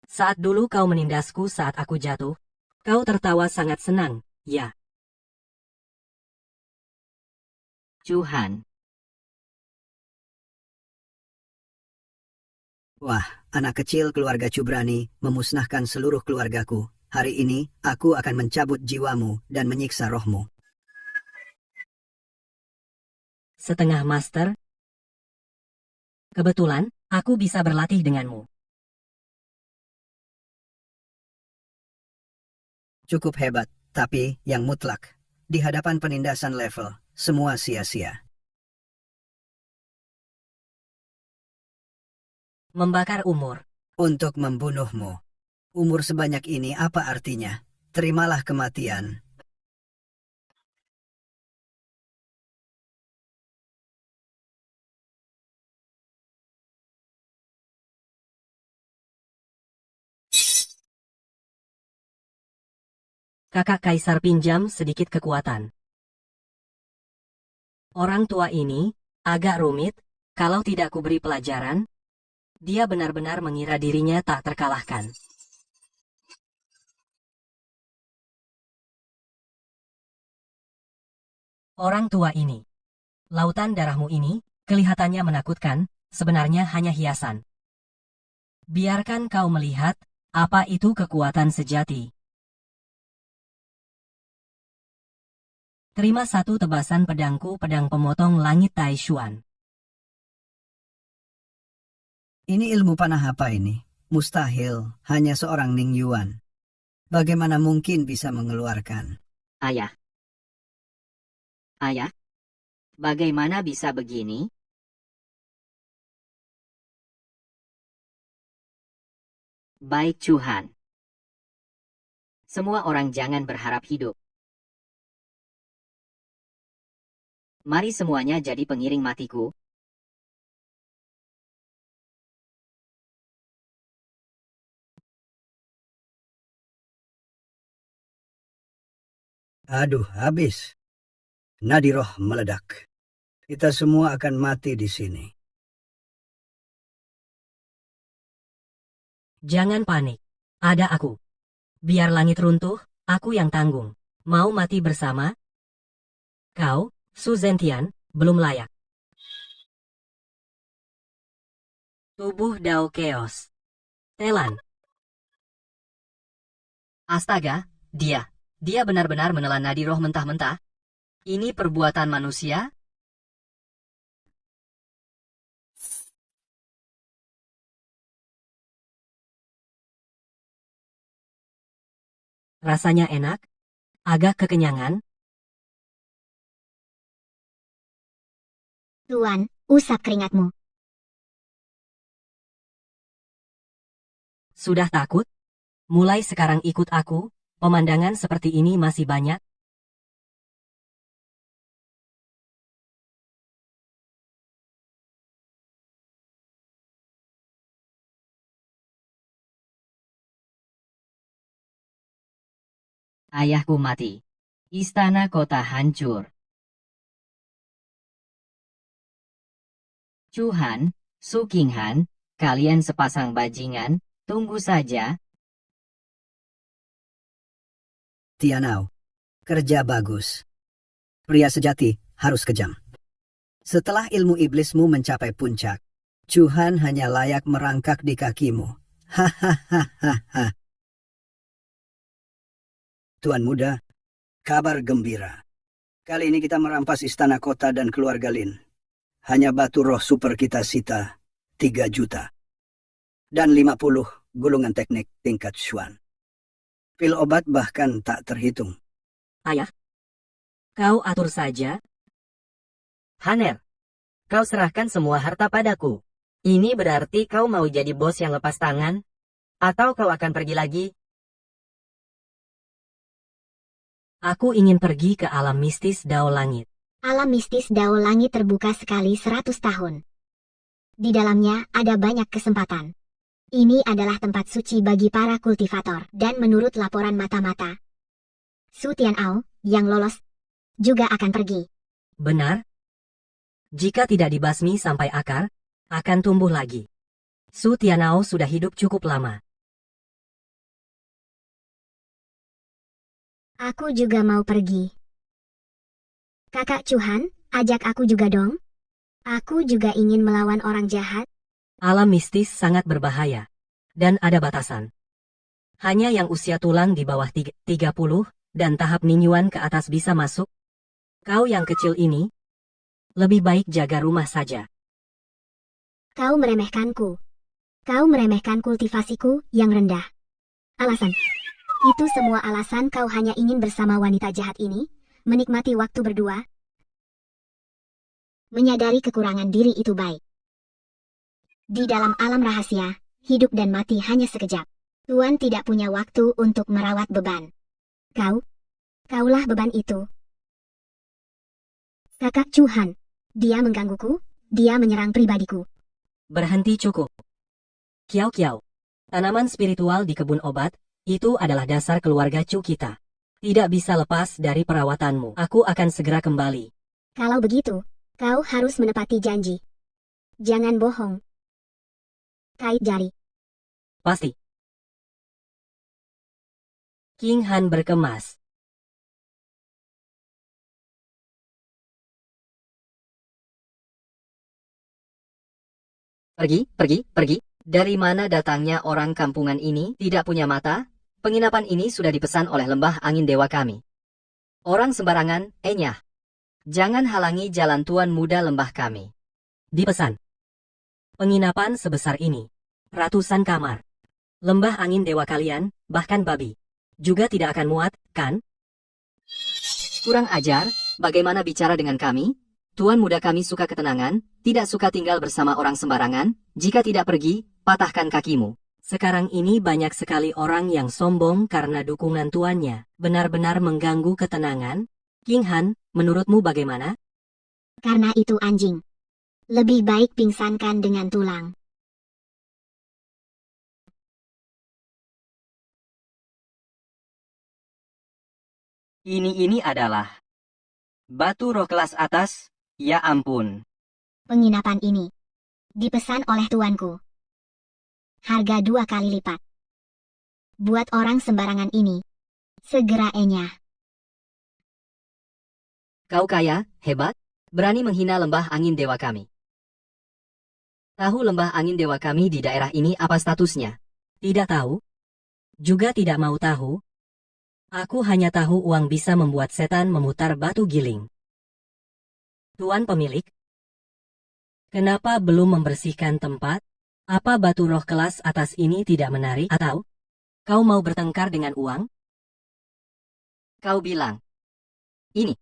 S1: Saat dulu kau menindasku saat aku jatuh, kau tertawa sangat senang, ya.
S5: Chuhan.
S4: Wah, anak kecil keluarga Cubrani memusnahkan seluruh keluargaku. Hari ini, aku akan mencabut jiwamu dan menyiksa rohmu.
S1: Setengah master. Kebetulan, aku bisa berlatih denganmu.
S4: Cukup hebat, tapi yang mutlak. Di hadapan penindasan level, semua sia-sia.
S1: Membakar umur.
S4: Untuk membunuhmu. Umur sebanyak ini apa artinya? Terimalah kematian.
S1: Kakak Kaisar pinjam sedikit kekuatan. Orang tua ini, agak rumit, kalau tidak kuberi pelajaran, dia benar-benar mengira dirinya tak terkalahkan. Orang tua ini. Lautan darahmu ini, kelihatannya menakutkan, sebenarnya hanya hiasan. Biarkan kau melihat, apa itu kekuatan sejati. Terima satu tebasan pedangku, pedang pemotong langit Taishuan.
S4: Ini ilmu panah apa ini? Mustahil, hanya seorang Ning Yuan. Bagaimana mungkin bisa mengeluarkan?
S5: Ayah. Ayah? Bagaimana bisa begini? Baik Chuhan. Semua orang jangan berharap hidup. Mari semuanya jadi pengiring matiku.
S4: Aduh, habis. Nadiroh meledak. Kita semua akan mati di sini.
S1: Jangan panik. Ada aku. Biar langit runtuh, aku yang tanggung. Mau mati bersama? Kau, Su Zentian, belum layak. Tubuh Dao Chaos. Telan.
S5: Astaga, dia Dia benar-benar menelan nadi roh mentah-mentah. Ini perbuatan manusia?
S1: Rasanya enak, agak kekenyangan.
S2: Tuan, usap keringatmu.
S1: Sudah takut? Mulai sekarang ikut aku, pemandangan seperti ini masih banyak.
S5: Ayahku mati. Istana kota hancur. Chuhan, Su Qinghan, kalian sepasang bajingan, tunggu saja.
S4: Tianao, kerja bagus. Pria sejati harus kejam. Setelah ilmu iblismu mencapai puncak, Chuhan hanya layak merangkak di kakimu. Hahaha. Tuan muda, kabar gembira. Kali ini kita merampas istana kota dan keluarga Lin. Hanya batu roh super kita sita 3 juta. Dan 50 gulungan teknik tingkat Xuan. Pil obat bahkan tak terhitung.
S1: Ayah, kau atur saja.
S6: Haner, kau serahkan semua harta padaku. Ini berarti kau mau jadi bos yang lepas tangan? Atau kau akan pergi lagi?
S1: Aku ingin pergi ke alam mistis Dao Langit.
S2: Alam mistis Dao Langit terbuka sekali 100 tahun. Di dalamnya ada banyak kesempatan. Ini adalah tempat suci bagi para kultivator, dan menurut laporan mata-mata, Su Tianao, yang lolos, juga akan pergi.
S1: Benar? Jika tidak dibasmi sampai akar, akan tumbuh lagi. Su Tianao sudah hidup cukup lama.
S2: Aku juga mau pergi. Kakak Chuhan, ajak aku juga dong. Aku juga ingin melawan orang jahat.
S1: Alam mistis sangat berbahaya. Dan ada batasan. Hanya yang usia tulang di bawah 30 dan tahap ninyuan ke atas bisa masuk. Kau yang kecil ini, lebih baik jaga rumah saja.
S2: Kau meremehkanku. Kau meremehkan kultivasiku yang rendah. Alasan. Itu semua alasan kau hanya ingin bersama wanita jahat ini, menikmati waktu berdua. Menyadari kekurangan diri itu baik. Di dalam alam rahasia, hidup dan mati hanya sekejap. Tuan tidak punya waktu untuk merawat beban. Kaulah beban itu. Kakak Chuhan, dia menggangguku, dia menyerang pribadiku.
S1: Berhenti cukup. Kiao-kiao, tanaman spiritual di kebun obat, itu adalah dasar keluarga Chu kita. Tidak bisa lepas dari perawatanmu. Aku akan segera kembali.
S2: Kalau begitu, kau harus menepati janji. Jangan bohong. Kait jari.
S1: Pasti. King Han berkemas.
S5: Pergi. Dari mana datangnya orang kampungan ini? Tidak punya mata? Penginapan ini sudah dipesan oleh lembah angin dewa kami. Orang sembarangan, enyah. Jangan halangi jalan tuan muda lembah kami.
S1: Dipesan. Penginapan sebesar ini. Ratusan kamar. Lembah angin dewa kalian, bahkan babi. Juga tidak akan muat, kan?
S5: Kurang ajar, bagaimana bicara dengan kami? Tuan muda kami suka ketenangan, tidak suka tinggal bersama orang sembarangan. Jika tidak pergi, patahkan kakimu.
S1: Sekarang ini banyak sekali orang yang sombong karena dukungan tuannya. Benar-benar mengganggu ketenangan. King Han, menurutmu bagaimana?
S2: Karena itu anjing. Lebih baik pingsankan dengan tulang.
S6: Ini adalah batu roh kelas atas, ya ampun.
S2: Penginapan ini dipesan oleh tuanku. Harga 2 kali lipat. Buat orang sembarangan ini, segera enyah.
S5: Kau kaya, hebat, berani menghina lembah angin dewa kami. Tahu lembah angin dewa kami di daerah ini apa statusnya?
S1: Tidak tahu. Juga tidak mau tahu. Aku hanya tahu uang bisa membuat setan memutar batu giling. Tuan pemilik, kenapa belum membersihkan tempat? Apa batu roh kelas atas ini tidak menarik atau kau mau bertengkar dengan uang?
S5: Kau bilang. Ini.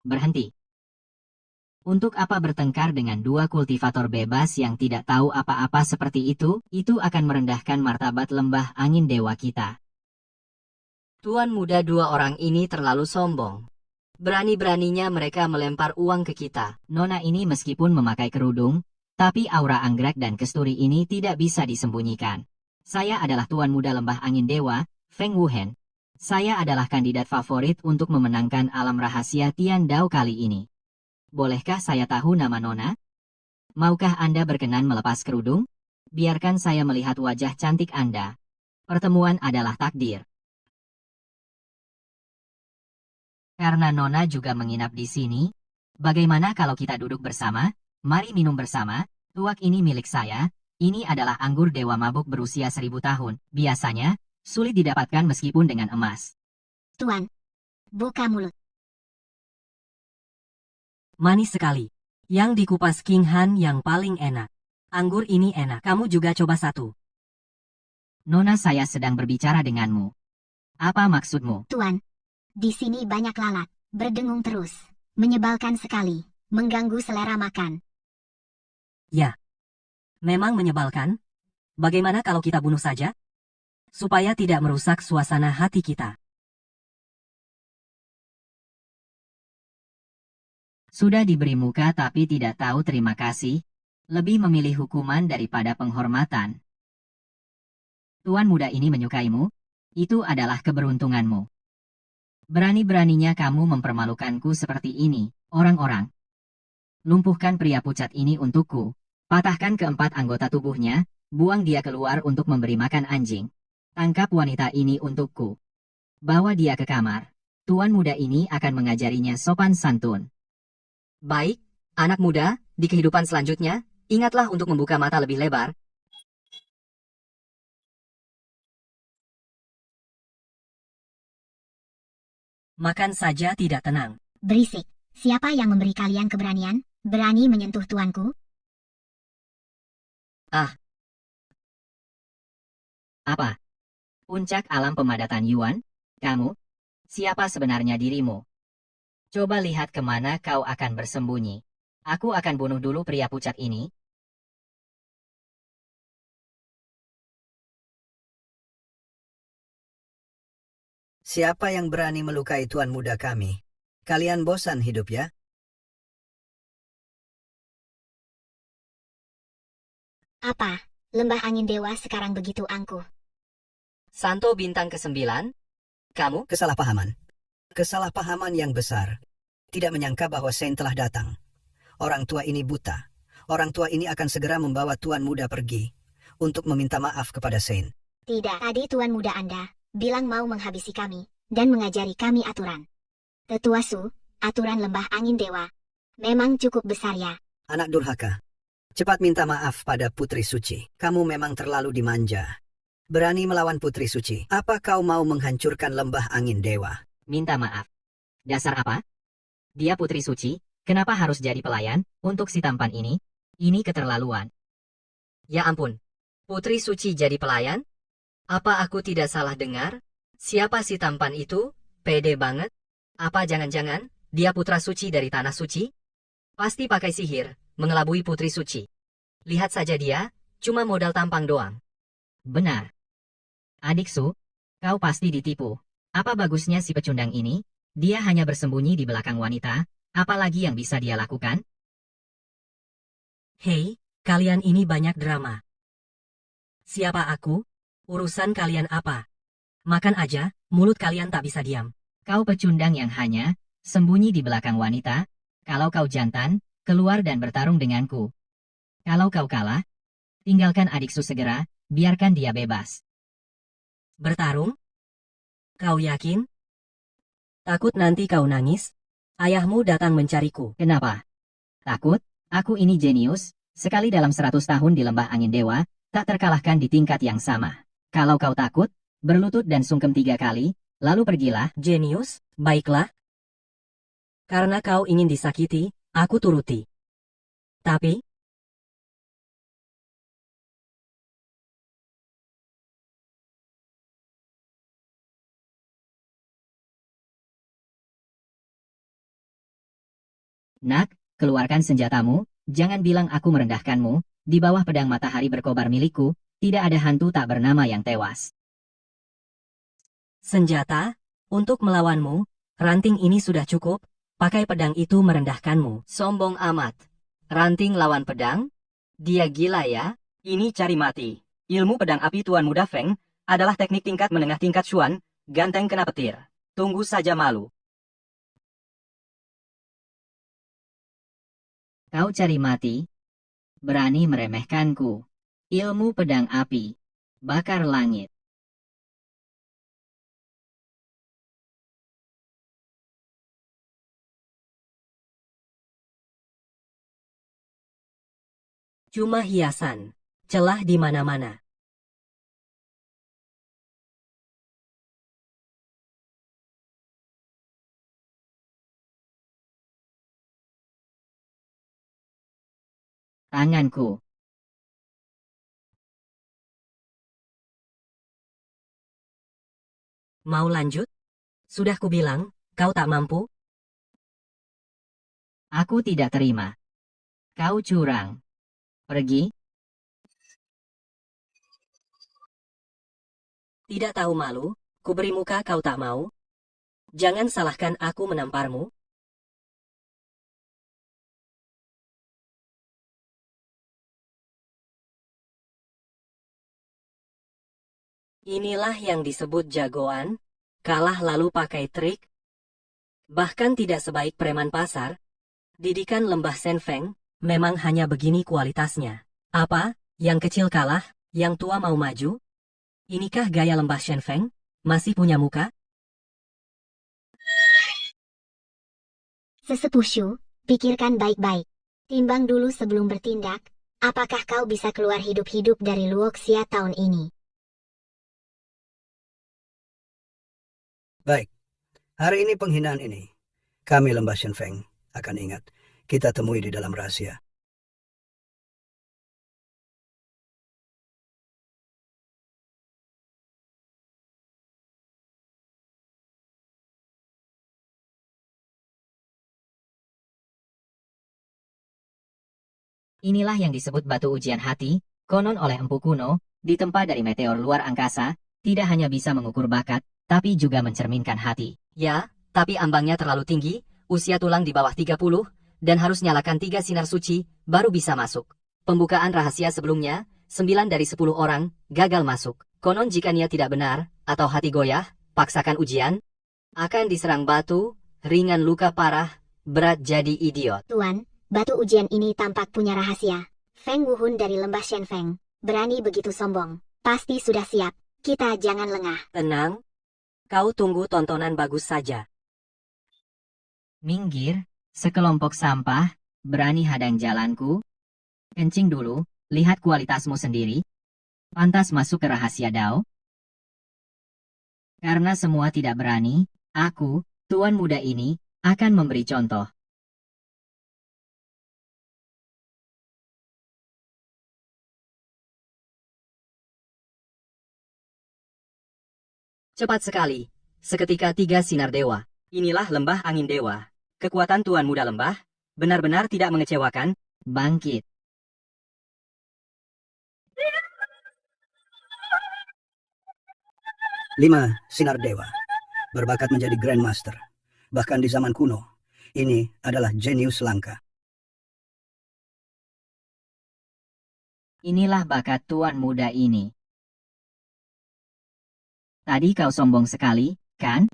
S5: Berhenti. Untuk apa bertengkar dengan dua kultivator bebas yang tidak tahu apa-apa seperti itu? Itu akan merendahkan martabat lembah angin dewa kita. Tuan muda dua orang ini terlalu sombong. Berani-beraninya mereka melempar uang ke kita. Nona ini meskipun memakai kerudung, tapi aura anggrek dan kesturi ini tidak bisa disembunyikan. Saya adalah tuan muda lembah angin dewa, Feng Wuhen. Saya adalah kandidat favorit untuk memenangkan alam rahasia Tian Dao kali ini. Bolehkah saya tahu nama Nona? Maukah Anda berkenan melepas kerudung? Biarkan saya melihat wajah cantik Anda. Pertemuan adalah takdir. Karena Nona juga menginap di sini, bagaimana kalau kita duduk bersama? Mari minum bersama. Tuak ini milik saya. Ini adalah anggur dewa mabuk berusia 1000 tahun. Biasanya, sulit didapatkan meskipun dengan emas.
S2: Tuan, buka mulut.
S1: Manis sekali. Yang dikupas King Han yang paling enak. Anggur ini enak. Kamu juga coba satu.
S5: Nona, saya sedang berbicara denganmu. Apa maksudmu?
S2: Tuan, di sini banyak lalat, berdengung terus. Menyebalkan sekali, mengganggu selera makan.
S1: Ya. Memang menyebalkan. Bagaimana kalau kita bunuh saja? Supaya tidak merusak suasana hati kita.
S5: Sudah diberi muka tapi tidak tahu terima kasih, lebih memilih hukuman daripada penghormatan. Tuan muda ini menyukaimu, itu adalah keberuntunganmu. Berani-beraninya kamu mempermalukanku seperti ini, orang-orang. Lumpuhkan pria pucat ini untukku, patahkan keempat anggota tubuhnya, buang dia keluar untuk memberi makan anjing. Tangkap wanita ini untukku. Bawa dia ke kamar. Tuan muda ini akan mengajarinya sopan santun. Baik, anak muda, di kehidupan selanjutnya, ingatlah untuk membuka mata lebih lebar.
S1: Makan saja tidak tenang.
S2: Berisik, siapa yang memberi kalian keberanian, berani menyentuh tuanku?
S5: Apa? Puncak alam pemadatan Yuan? Kamu? Siapa sebenarnya dirimu? Coba lihat kemana kau akan bersembunyi. Aku akan bunuh dulu pria pucat ini.
S4: Siapa yang berani melukai tuan muda kami? Kalian bosan hidup ya?
S2: Apa, lembah angin dewa sekarang begitu angkuh?
S5: Santo bintang ke-9? Kamu?
S4: Kesalahpahaman. Kesalahpahaman yang besar. Tidak menyangka bahwa Saint telah datang. Orang tua ini buta. Orang tua ini akan segera membawa tuan muda pergi untuk meminta maaf kepada Saint.
S2: Tidak, tadi tuan muda Anda bilang mau menghabisi kami dan mengajari kami aturan. Tetua Su, aturan lembah angin dewa memang cukup besar ya.
S4: Anak durhaka. Cepat minta maaf pada Putri Suci. Kamu memang terlalu dimanja. Berani melawan Putri Suci. Apa kau mau menghancurkan lembah angin dewa?
S5: Minta maaf. Dasar apa? Dia putri suci, kenapa harus jadi pelayan untuk si tampan ini? Ini keterlaluan. Ya ampun. Putri suci jadi pelayan? Apa aku tidak salah dengar? Siapa si tampan itu? Pede banget. Apa jangan-jangan dia putra suci dari tanah suci? Pasti pakai sihir, mengelabui putri suci. Lihat saja dia, cuma modal tampang doang. Benar. Adik Su, kau pasti ditipu. Apa bagusnya si pecundang ini? Dia hanya bersembunyi di belakang wanita, apalagi yang bisa dia lakukan?
S1: Hei, kalian ini banyak drama. Siapa aku? Urusan kalian apa? Makan aja, mulut kalian tak bisa diam.
S5: Kau pecundang yang hanya sembunyi di belakang wanita. Kalau kau jantan, keluar dan bertarung denganku. Kalau kau kalah, tinggalkan adik Su segera, biarkan dia bebas.
S1: Bertarung? Kau yakin? Takut nanti kau nangis? Ayahmu datang mencariku.
S5: Kenapa? Takut? Aku ini jenius, sekali dalam 100 tahun di lembah angin dewa, tak terkalahkan di tingkat yang sama. Kalau kau takut, berlutut dan sungkem 3 kali, lalu pergilah.
S1: Jenius, baiklah. Karena kau ingin disakiti, aku turuti. Tapi,
S5: Nak, keluarkan senjatamu, jangan bilang aku merendahkanmu, di bawah pedang matahari berkobar milikku, tidak ada hantu tak bernama yang tewas.
S1: senjata, untuk melawanmu, ranting ini sudah cukup, pakai pedang itu merendahkanmu.
S5: Sombong amat. Ranting lawan pedang? Dia gila ya?
S6: Ini cari mati. Ilmu pedang api Tuan Muda Feng adalah teknik tingkat menengah tingkat Xuan, ganteng kena petir. Tunggu saja malu.
S5: Kau cari mati? Berani meremehkanku. Ilmu pedang api. Bakar langit.
S1: Cuma hiasan, celah di mana-mana.
S5: Tanganku.
S1: Mau lanjut? Sudah kubilang, kau tak mampu?
S5: Aku tidak terima. Kau curang. Pergi.
S1: Tidak tahu malu, kuberi muka kau tak mau? Jangan salahkan aku menamparmu. Inilah yang disebut jagoan, kalah lalu pakai trik. Bahkan tidak sebaik preman pasar. Didikan lembah Senfeng, memang hanya begini kualitasnya. Apa, yang kecil kalah, yang tua mau maju? Inikah gaya lembah Shenfeng? Masih punya muka?
S2: Sesepuh Shu, pikirkan baik-baik. Timbang dulu sebelum bertindak, apakah kau bisa keluar hidup-hidup dari Luoxia tahun ini?
S4: Baik, hari ini penghinaan ini, kami lembah Shenfeng akan ingat. Kita temui di dalam rahasia.
S5: Inilah yang disebut batu ujian hati, konon oleh empu kuno, ditempa dari meteor luar angkasa, tidak hanya bisa mengukur bakat, tapi juga mencerminkan hati. Ya, tapi ambangnya terlalu tinggi, usia tulang di bawah 30, dan harus nyalakan 3 sinar suci, baru bisa masuk. Pembukaan rahasia sebelumnya, 9 dari 10 orang, gagal masuk. Konon jika niat tidak benar, atau hati goyah, paksakan ujian, akan diserang batu, ringan luka parah, berat jadi idiot.
S2: Tuan, batu ujian ini tampak punya rahasia. Feng Wuhun dari lembah Shenfeng, berani begitu sombong. Pasti sudah siap, kita jangan lengah.
S1: Tenang. Kau tunggu tontonan bagus saja.
S5: Minggir, sekelompok sampah, berani hadang jalanku. Kencing dulu, lihat kualitasmu sendiri. Pantas masuk ke rahasia Dao. Karena semua tidak berani, aku, tuan muda ini, akan memberi contoh. Cepat sekali. Seketika 3 sinar dewa.
S6: Inilah lembah angin dewa. Kekuatan Tuan Muda Lembah benar-benar tidak mengecewakan.
S5: Bangkit.
S4: Lima sinar dewa, berbakat menjadi Grandmaster. Bahkan di zaman kuno, ini adalah jenius langka.
S5: Inilah bakat tuan muda ini. Tadi kau sombong sekali, kan?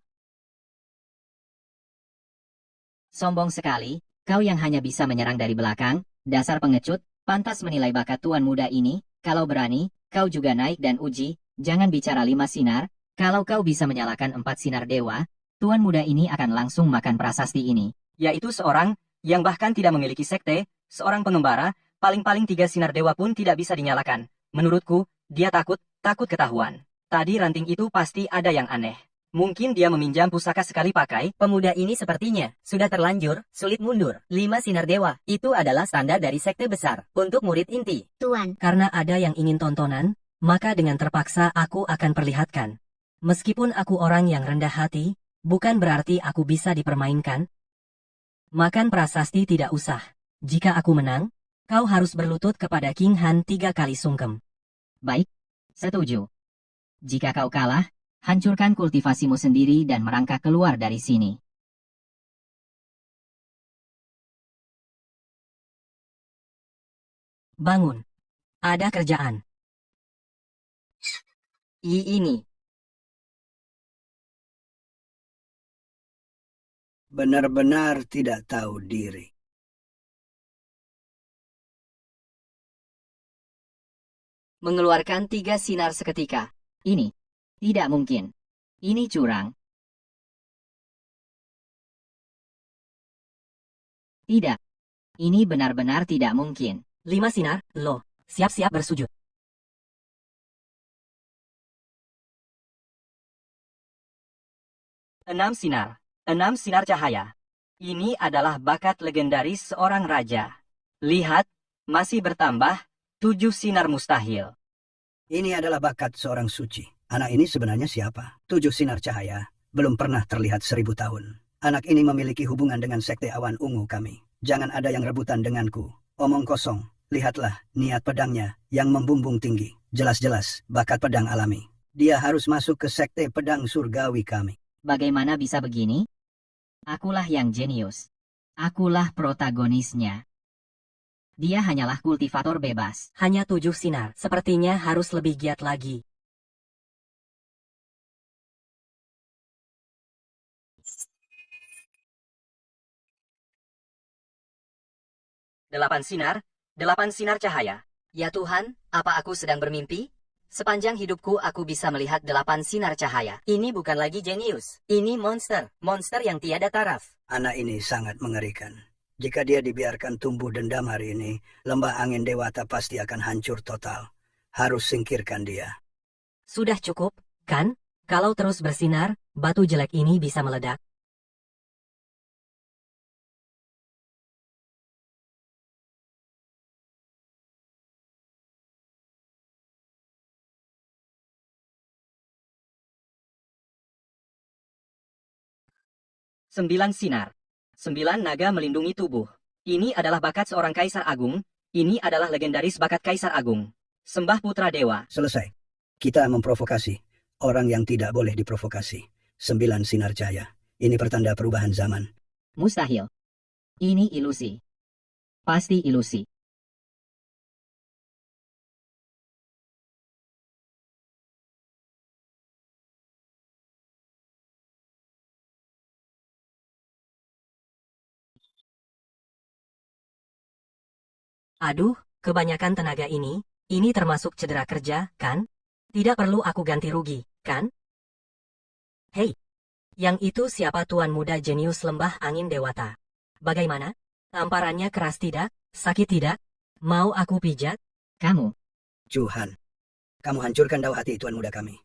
S5: Sombong sekali, kau yang hanya bisa menyerang dari belakang, dasar pengecut, pantas menilai bakat tuan muda ini, kalau berani, kau juga naik dan uji, jangan bicara 5 sinar, kalau kau bisa menyalakan 4 sinar dewa, tuan muda ini akan langsung makan prasasti ini.
S6: Yaitu seorang yang bahkan tidak memiliki sekte, seorang pengembara, paling-paling 3 sinar dewa pun tidak bisa dinyalakan.
S5: Menurutku, dia takut ketahuan. Tadi ranting itu pasti ada yang aneh. Mungkin dia meminjam pusaka sekali pakai.
S6: Pemuda ini sepertinya sudah terlanjur sulit mundur. 5 sinar dewa, itu adalah standar dari sekte besar untuk murid inti.
S2: Tuan,
S1: Karena ada yang ingin tontonan, maka dengan terpaksa aku akan perlihatkan. Meskipun aku orang yang rendah hati, bukan berarti aku bisa dipermainkan. Makan prasasti tidak usah. Jika aku menang, kau harus berlutut kepada King Han 3 kali sungkem.
S5: Baik, setuju. Jika kau kalah, hancurkan kultivasimu sendiri dan merangkak keluar dari sini.
S1: Bangun. Ada kerjaan.
S5: Ini.
S4: Benar-benar tidak tahu diri.
S5: Mengeluarkan 3 sinar seketika. Ini. Tidak mungkin. Ini curang. Tidak. Ini benar-benar tidak mungkin.
S1: 5 sinar, lo. Siap-siap bersujud.
S5: Enam sinar cahaya. Ini adalah bakat legendaris seorang raja. Lihat, masih bertambah, 7 sinar mustahil.
S4: Ini adalah bakat seorang suci. Anak ini sebenarnya siapa? 7 sinar cahaya. Belum pernah terlihat 1000 tahun. Anak ini memiliki hubungan dengan sekte awan ungu kami. Jangan ada yang rebutan denganku. Omong kosong. Lihatlah niat pedangnya yang membumbung tinggi. Jelas-jelas bakat pedang alami. Dia harus masuk ke sekte pedang surgawi kami.
S5: Bagaimana bisa begini? Akulah yang jenius. Akulah protagonisnya. Dia hanyalah kultivator bebas.
S1: Hanya 7 sinar. Sepertinya harus lebih giat lagi.
S5: Delapan sinar cahaya. Ya Tuhan, apa aku sedang bermimpi? Sepanjang hidupku aku bisa melihat 8 sinar cahaya.
S6: Ini bukan lagi jenius. Ini monster. Monster yang tiada taraf.
S4: Anak ini sangat mengerikan. Jika dia dibiarkan tumbuh dendam hari ini, lembah angin dewata pasti akan hancur total. Harus singkirkan dia.
S1: Sudah cukup, kan? Kalau terus bersinar, batu jelek ini bisa meledak.
S5: Sembilan sinar. 9 naga melindungi tubuh. Ini adalah bakat seorang kaisar agung. Ini adalah legendaris bakat kaisar agung. Sembah putra dewa.
S4: Selesai. Kita memprovokasi orang yang tidak boleh diprovokasi. 9 sinar cahaya. Ini pertanda perubahan zaman.
S5: Mustahil. Ini ilusi. Pasti ilusi.
S1: Aduh, kebanyakan tenaga ini termasuk cedera kerja, kan? Tidak perlu aku ganti rugi, kan? Hei, yang itu siapa tuan muda jenius lembah angin dewata? Bagaimana? Tamparannya keras tidak? Sakit tidak? Mau aku pijat?
S5: Kamu.
S4: Tuhan, kamu hancurkan dao hati tuan muda kami.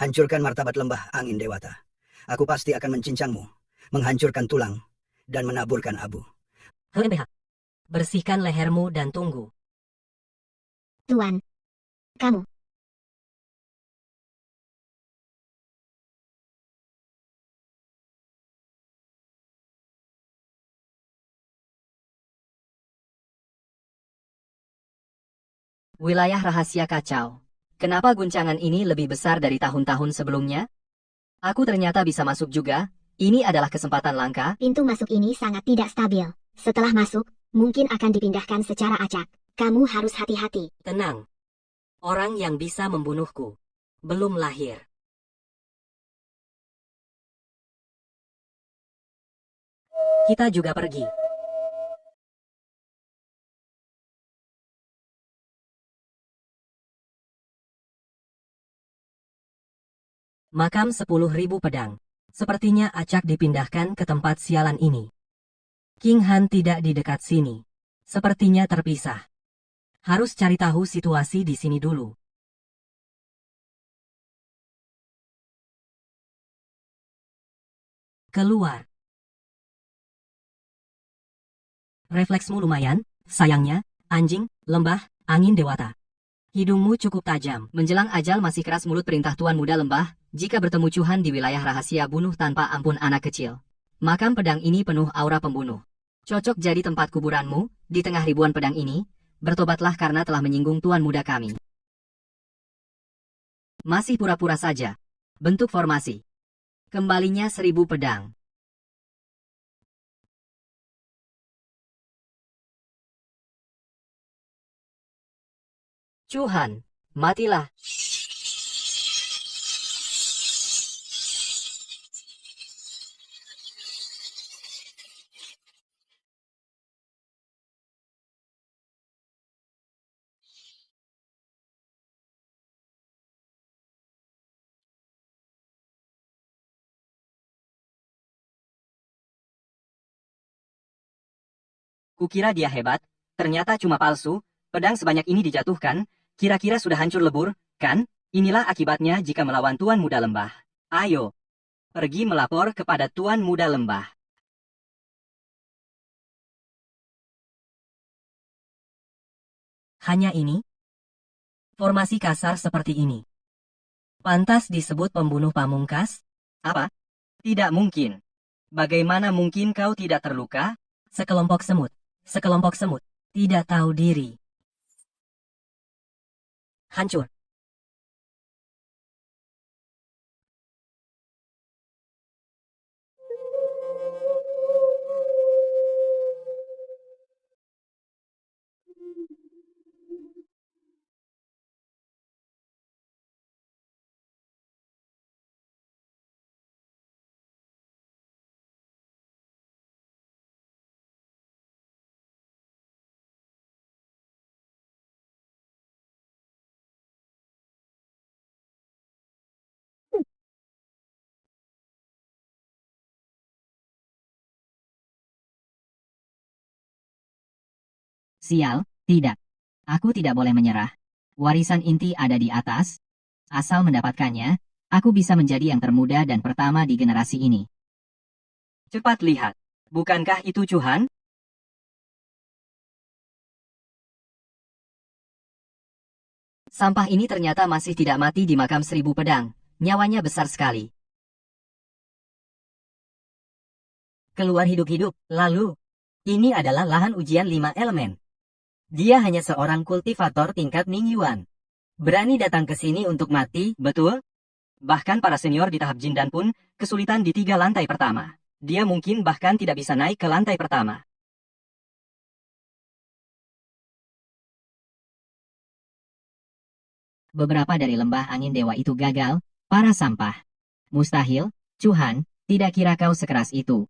S4: Hancurkan martabat lembah angin dewata. Aku pasti akan mencincangmu, menghancurkan tulang, dan menaburkan abu.
S1: HMPH. Bersihkan lehermu dan tunggu.
S2: Tuan. Kamu.
S5: Wilayah rahasia kacau. Kenapa guncangan ini lebih besar dari tahun-tahun sebelumnya? Aku ternyata bisa masuk juga. Ini adalah kesempatan langka.
S2: Pintu masuk ini sangat tidak stabil. Setelah masuk, mungkin akan dipindahkan secara acak. Kamu harus hati-hati.
S1: Tenang. Orang yang bisa membunuhku belum lahir. Kita juga pergi. Makam 10.000 pedang. Sepertinya acak dipindahkan ke tempat sialan ini. King Han tidak di dekat sini. Sepertinya terpisah. Harus cari tahu situasi di sini dulu. Keluar. Refleksmu lumayan, sayangnya, anjing, lembah, angin dewata. Hidungmu cukup tajam.
S5: Menjelang ajal masih keras mulut perintah Tuan Muda Lembah, jika bertemu Chuhan di wilayah rahasia bunuh tanpa ampun anak kecil. Makam pedang ini penuh aura pembunuh. Cocok jadi tempat kuburanmu, di tengah ribuan pedang ini, bertobatlah karena telah menyinggung Tuan Muda kami. Masih pura-pura saja. Bentuk formasi. Kembalinya 1000 pedang. Chuhan, matilah.
S6: Kukira dia hebat, ternyata cuma palsu, pedang sebanyak ini dijatuhkan, kira-kira sudah hancur lebur, kan? Inilah akibatnya jika melawan Tuan Muda Lembah. Ayo, pergi melapor kepada Tuan Muda Lembah.
S1: Hanya ini? Formasi kasar seperti ini. Pantas disebut pembunuh pamungkas?
S6: Apa? Tidak mungkin. Bagaimana mungkin kau tidak terluka?
S1: Sekelompok semut. Sekelompok semut. Tidak tahu diri. Hancur.
S5: Sial, tidak. Aku tidak boleh menyerah. Warisan inti ada di atas. Asal mendapatkannya, aku bisa menjadi yang termuda dan pertama di generasi ini.
S6: Cepat lihat. Bukankah itu Chuhan?
S5: Sampah ini ternyata masih tidak mati di makam 1000 pedang. Nyawanya besar sekali.
S6: Keluar hidup-hidup, lalu. Ini adalah lahan ujian 5 elemen. Dia hanya seorang kultivator tingkat Ning Yuan. Berani datang ke sini untuk mati, betul? Bahkan para senior di tahap Jindan pun kesulitan di 3 lantai pertama. Dia mungkin bahkan tidak bisa naik ke lantai pertama.
S5: Beberapa dari lembah angin dewa itu gagal, para sampah. Mustahil, Chuhan, tidak kira kau sekeras itu.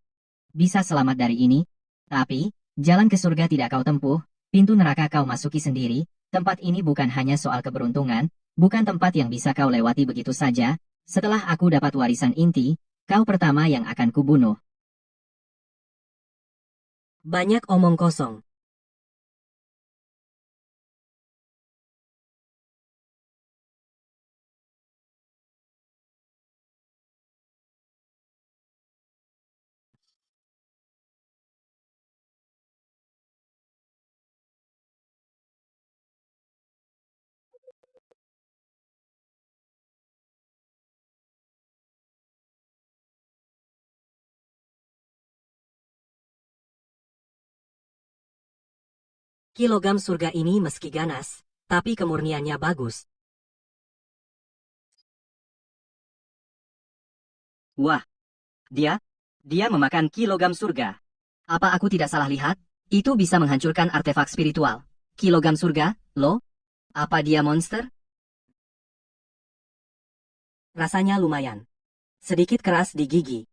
S5: Bisa selamat dari ini, tapi, jalan ke surga tidak kau tempuh, pintu neraka kau masuki sendiri, tempat ini bukan hanya soal keberuntungan, bukan tempat yang bisa kau lewati begitu saja, setelah aku dapat warisan inti, kau pertama yang akan kubunuh.
S1: Banyak omong kosong. Kilogam surga ini meski ganas, tapi kemurniannya bagus.
S6: Wah, dia memakan kilogam surga.
S5: Apa aku tidak salah lihat? Itu bisa menghancurkan artefak spiritual. Kilogam surga, lo? Apa dia monster?
S1: Rasanya lumayan. Sedikit keras di gigi.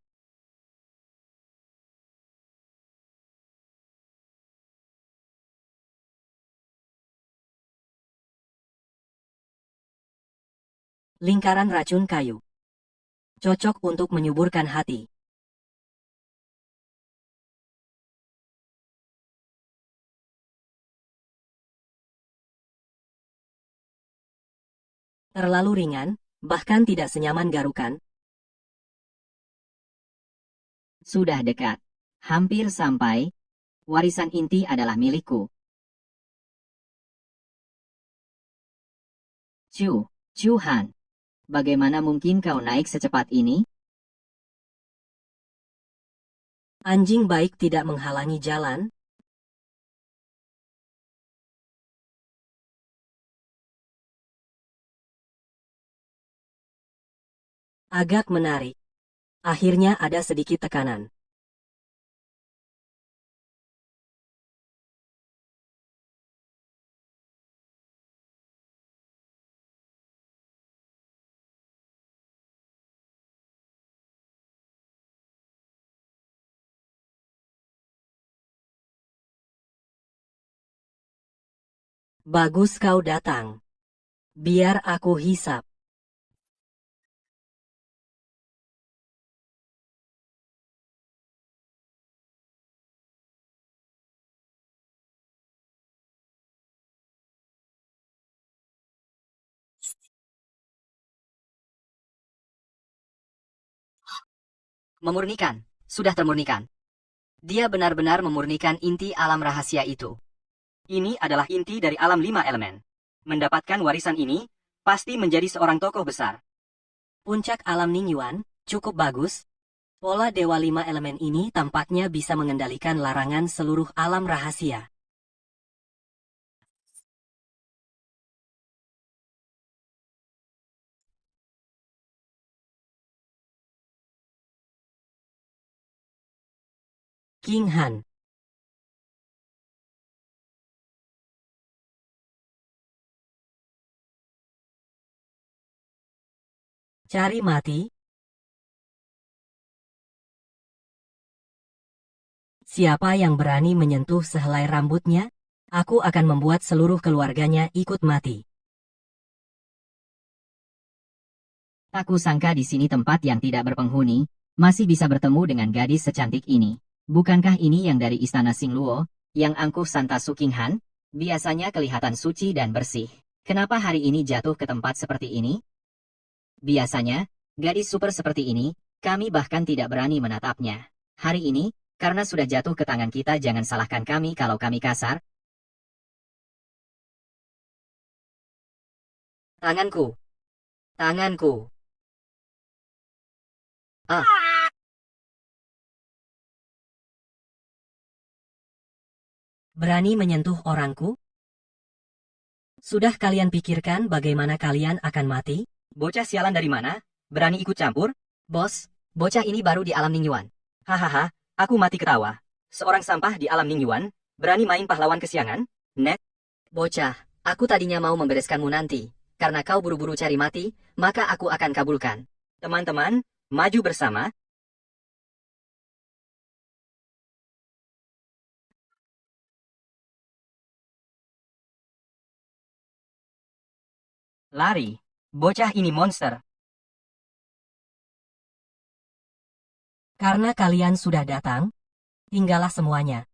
S1: Lingkaran racun kayu. Cocok untuk menyuburkan hati. Terlalu ringan, bahkan tidak senyaman garukan.
S5: Sudah dekat. Hampir sampai. Warisan inti adalah milikku. Chuhan. Bagaimana mungkin kau naik secepat ini?
S1: Anjing baik tidak menghalangi jalan. Agak menarik. Akhirnya ada sedikit tekanan. Bagus kau datang. Biar aku hisap.
S5: Memurnikan. Sudah termurnikan. Dia benar-benar memurnikan inti alam rahasia itu.
S6: Ini adalah inti dari alam 5 elemen. Mendapatkan warisan ini, pasti menjadi seorang tokoh besar.
S1: Puncak alam Ningyuan, cukup bagus. Pola Dewa 5 elemen ini tampaknya bisa mengendalikan larangan seluruh alam rahasia. King Han. Cari mati. Siapa yang berani menyentuh sehelai rambutnya, aku akan membuat seluruh keluarganya ikut mati.
S5: Tak kusangka di sini tempat yang tidak berpenghuni, masih bisa bertemu dengan gadis secantik ini. Bukankah ini yang dari istana Xingluo, yang angkuh Santa Su King Han? Biasanya kelihatan suci dan bersih. Kenapa hari ini jatuh ke tempat seperti ini? Biasanya, gadis super seperti ini, kami bahkan tidak berani menatapnya. Hari ini, karena sudah jatuh ke tangan kita, jangan salahkan kami kalau kami kasar.
S1: Tanganku. Tanganku. Berani menyentuh orangku? Sudah kalian pikirkan bagaimana kalian akan mati?
S6: Bocah sialan dari mana? Berani ikut campur?
S5: Bos, bocah ini baru di alam Ningyuan.
S6: Hahaha, aku mati ketawa. Seorang sampah di alam Ningyuan, berani main pahlawan kesiangan? Net?
S5: Bocah, aku tadinya mau membereskanmu nanti. Karena kau buru-buru cari mati, maka aku akan kabulkan.
S6: Teman-teman, maju bersama. Lari, bocah ini monster.
S1: Karena kalian sudah datang, tinggallah semuanya.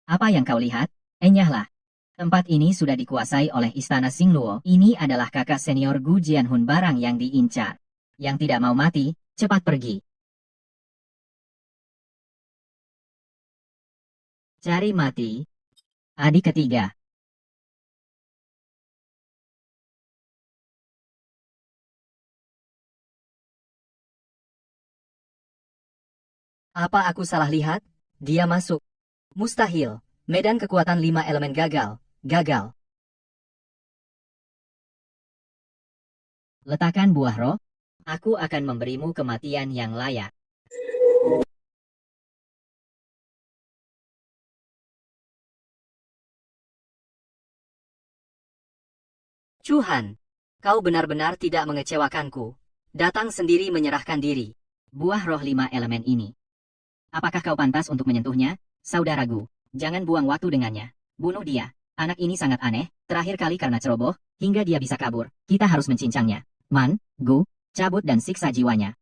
S5: Apa yang kau lihat? Enyahlah. Tempat ini sudah dikuasai oleh istana Xingluo. Ini adalah kakak senior Gu Jianhun, barang yang diincar. Yang tidak mau mati, cepat pergi. Cari mati. Adik ketiga. Apa aku salah lihat? Dia masuk. Mustahil. Medan kekuatan 5 elemen gagal. Gagal. Letakkan buah roh. Aku akan memberimu kematian yang layak. Chuhan, kau benar-benar tidak mengecewakanku. Datang sendiri menyerahkan diri. Buah roh 5 elemen ini. Apakah kau pantas untuk menyentuhnya, saudaraku? Jangan buang waktu dengannya. Bunuh dia. Anak ini sangat aneh, terakhir kali karena ceroboh, hingga dia bisa kabur. Kita harus mencincangnya. Man, Gu, cabut dan siksa jiwanya.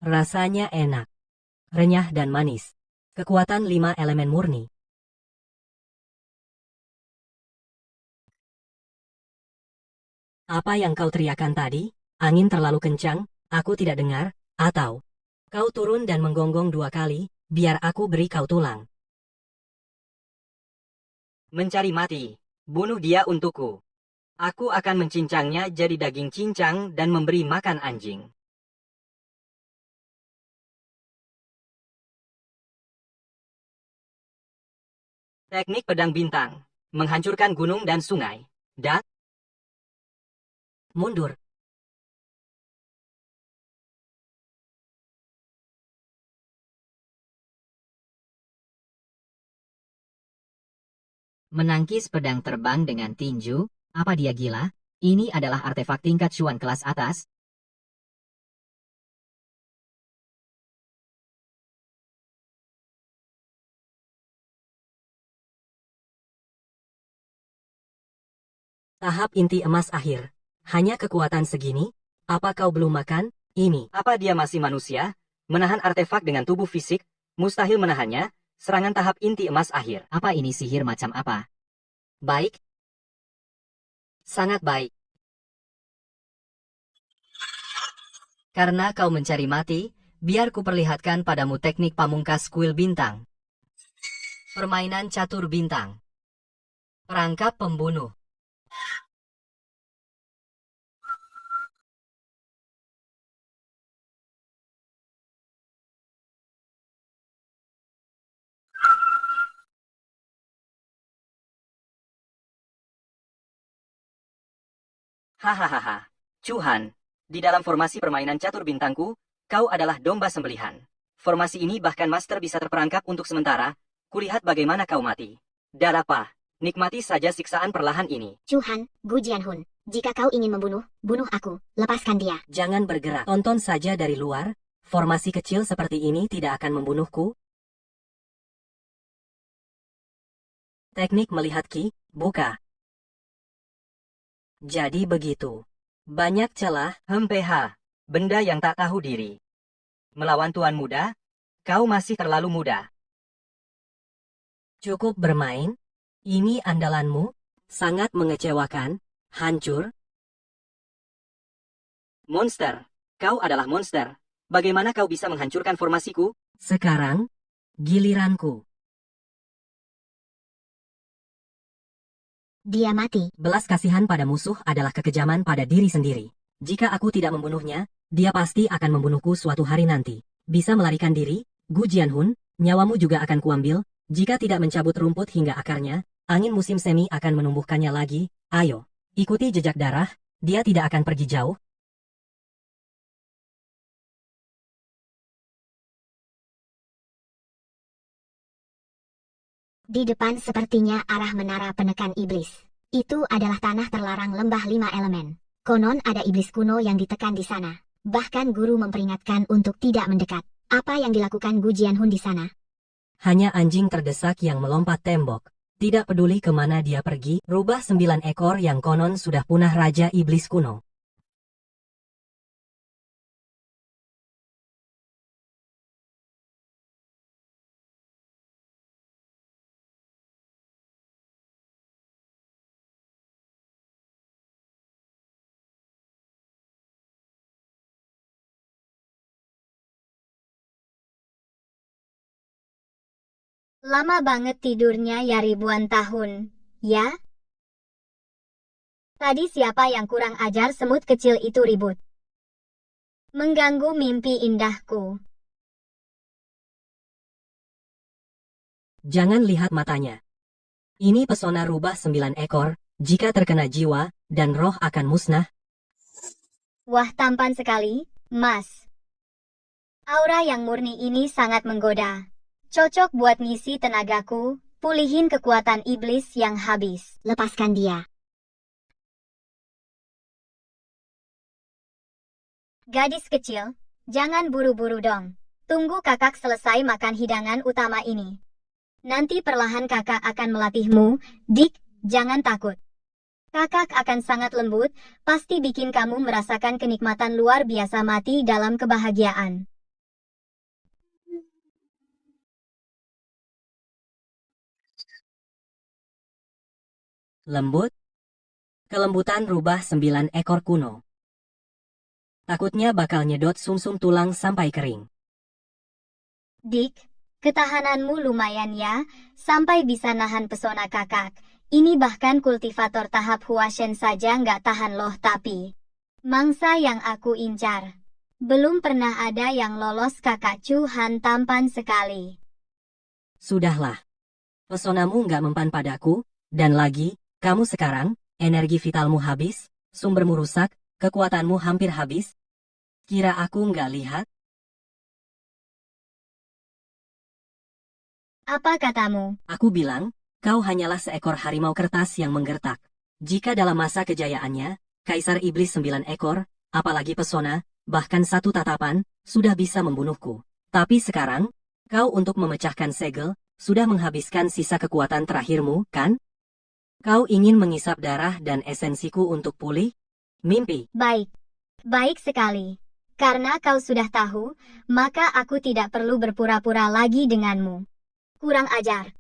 S1: Rasanya enak, renyah dan manis. Kekuatan 5 elemen murni. Apa yang kau teriakan tadi? Angin terlalu kencang, aku tidak dengar, atau kau turun dan menggonggong 2 kali, biar aku beri kau tulang.
S6: Mencari mati. Bunuh dia untukku. Aku akan mencincangnya jadi daging cincang dan memberi makan anjing. Teknik pedang bintang. Menghancurkan gunung dan sungai. Dan
S1: Mundur.
S5: Menangkis pedang terbang dengan tinju, apa dia gila? Ini adalah artefak tingkat Chuan kelas atas.
S1: Tahap inti emas akhir. Hanya kekuatan segini? Apa kau belum makan? Ini.
S6: apa dia masih manusia? Menahan artefak dengan tubuh fisik? Mustahil menahannya. Serangan tahap inti emas akhir.
S5: Apa ini sihir macam apa?
S1: Baik. Sangat baik.
S5: Karena kau mencari mati, biar kuperlihatkan padamu teknik pamungkas kuil bintang. Permainan catur bintang. Perangkap pembunuh.
S6: Hahaha. Chuhan. Di dalam formasi permainan catur bintangku, kau adalah domba sembelihan. Formasi ini bahkan master bisa terperangkap untuk sementara. Kulihat bagaimana kau mati. Darapah. Nikmati saja siksaan perlahan ini.
S2: Chuhan, Gu Jianhun. Jika kau ingin membunuh, bunuh aku. Lepaskan dia.
S1: Jangan bergerak. Tonton saja dari luar. Formasi kecil seperti ini tidak akan membunuhku. Teknik melihat ki, buka. Jadi begitu. Banyak celah.
S6: PH. Benda yang tak tahu diri. Melawan tuan muda? Kau masih terlalu muda.
S1: Cukup bermain. Ini andalanmu. Sangat mengecewakan. Hancur.
S6: Monster. Kau adalah monster. Bagaimana kau bisa menghancurkan formasiku?
S1: Sekarang, giliranku.
S2: Dia mati.
S1: Belas kasihan pada musuh adalah kekejaman pada diri sendiri. Jika aku tidak membunuhnya, dia pasti akan membunuhku suatu hari nanti. Bisa melarikan diri, Gu Jianhun, nyawamu juga akan kuambil. Jika tidak mencabut rumput hingga akarnya, angin musim semi akan menumbuhkannya lagi. Ayo, ikuti jejak darah, dia tidak akan pergi jauh.
S2: Di depan sepertinya arah menara penekan iblis. Itu adalah tanah terlarang lembah 5 elemen. Konon ada iblis kuno yang ditekan di sana. Bahkan guru memperingatkan untuk tidak mendekat. Apa yang dilakukan Gu Jianhun di sana?
S1: Hanya anjing terdesak yang melompat tembok. Tidak peduli kemana dia pergi, rubah 9 ekor yang konon sudah punah Raja Iblis kuno.
S2: Lama banget tidurnya ya ribuan tahun, ya? Tadi siapa yang kurang ajar semut kecil itu ribut? Mengganggu mimpi indahku.
S1: Jangan lihat matanya. Ini pesona rubah 9 ekor, jika terkena jiwa, dan roh akan musnah.
S2: Wah, tampan sekali, Mas. Aura yang murni ini sangat menggoda. Cocok buat ngisi tenagaku, pulihin kekuatan iblis yang habis. Lepaskan dia. Gadis kecil, jangan buru-buru dong. Tunggu kakak selesai makan hidangan utama ini. Nanti perlahan kakak akan melatihmu, Dick, jangan takut. Kakak akan sangat lembut, pasti bikin kamu merasakan kenikmatan luar biasa mati dalam kebahagiaan.
S1: Lembut? Kelembutan rubah 9 ekor kuno. Takutnya bakal nyedot sumsum tulang sampai kering.
S2: Dick, ketahananmu lumayan ya, sampai bisa nahan pesona kakak. Ini bahkan kultivator tahap Huashen saja nggak tahan loh tapi. Mangsa yang aku incar. Belum pernah ada yang lolos kakak Chuhan tampan sekali.
S1: Sudahlah. Pesonamu nggak mempan padaku, dan lagi, kamu sekarang, energi vitalmu habis, sumbermu rusak, kekuatanmu hampir habis. Kira aku nggak lihat?
S2: Apa katamu?
S1: Aku bilang, kau hanyalah seekor harimau kertas yang menggertak. Jika dalam masa kejayaannya, Kaisar Iblis 9 ekor, apalagi pesona, bahkan satu tatapan, sudah bisa membunuhku. Tapi sekarang, kau untuk memecahkan segel, sudah menghabiskan sisa kekuatan terakhirmu, kan? Kau ingin mengisap darah dan esensiku untuk pulih? Mimpi.
S2: Baik. Baik sekali. Karena kau sudah tahu, maka aku tidak perlu berpura-pura lagi denganmu. Kurang ajar.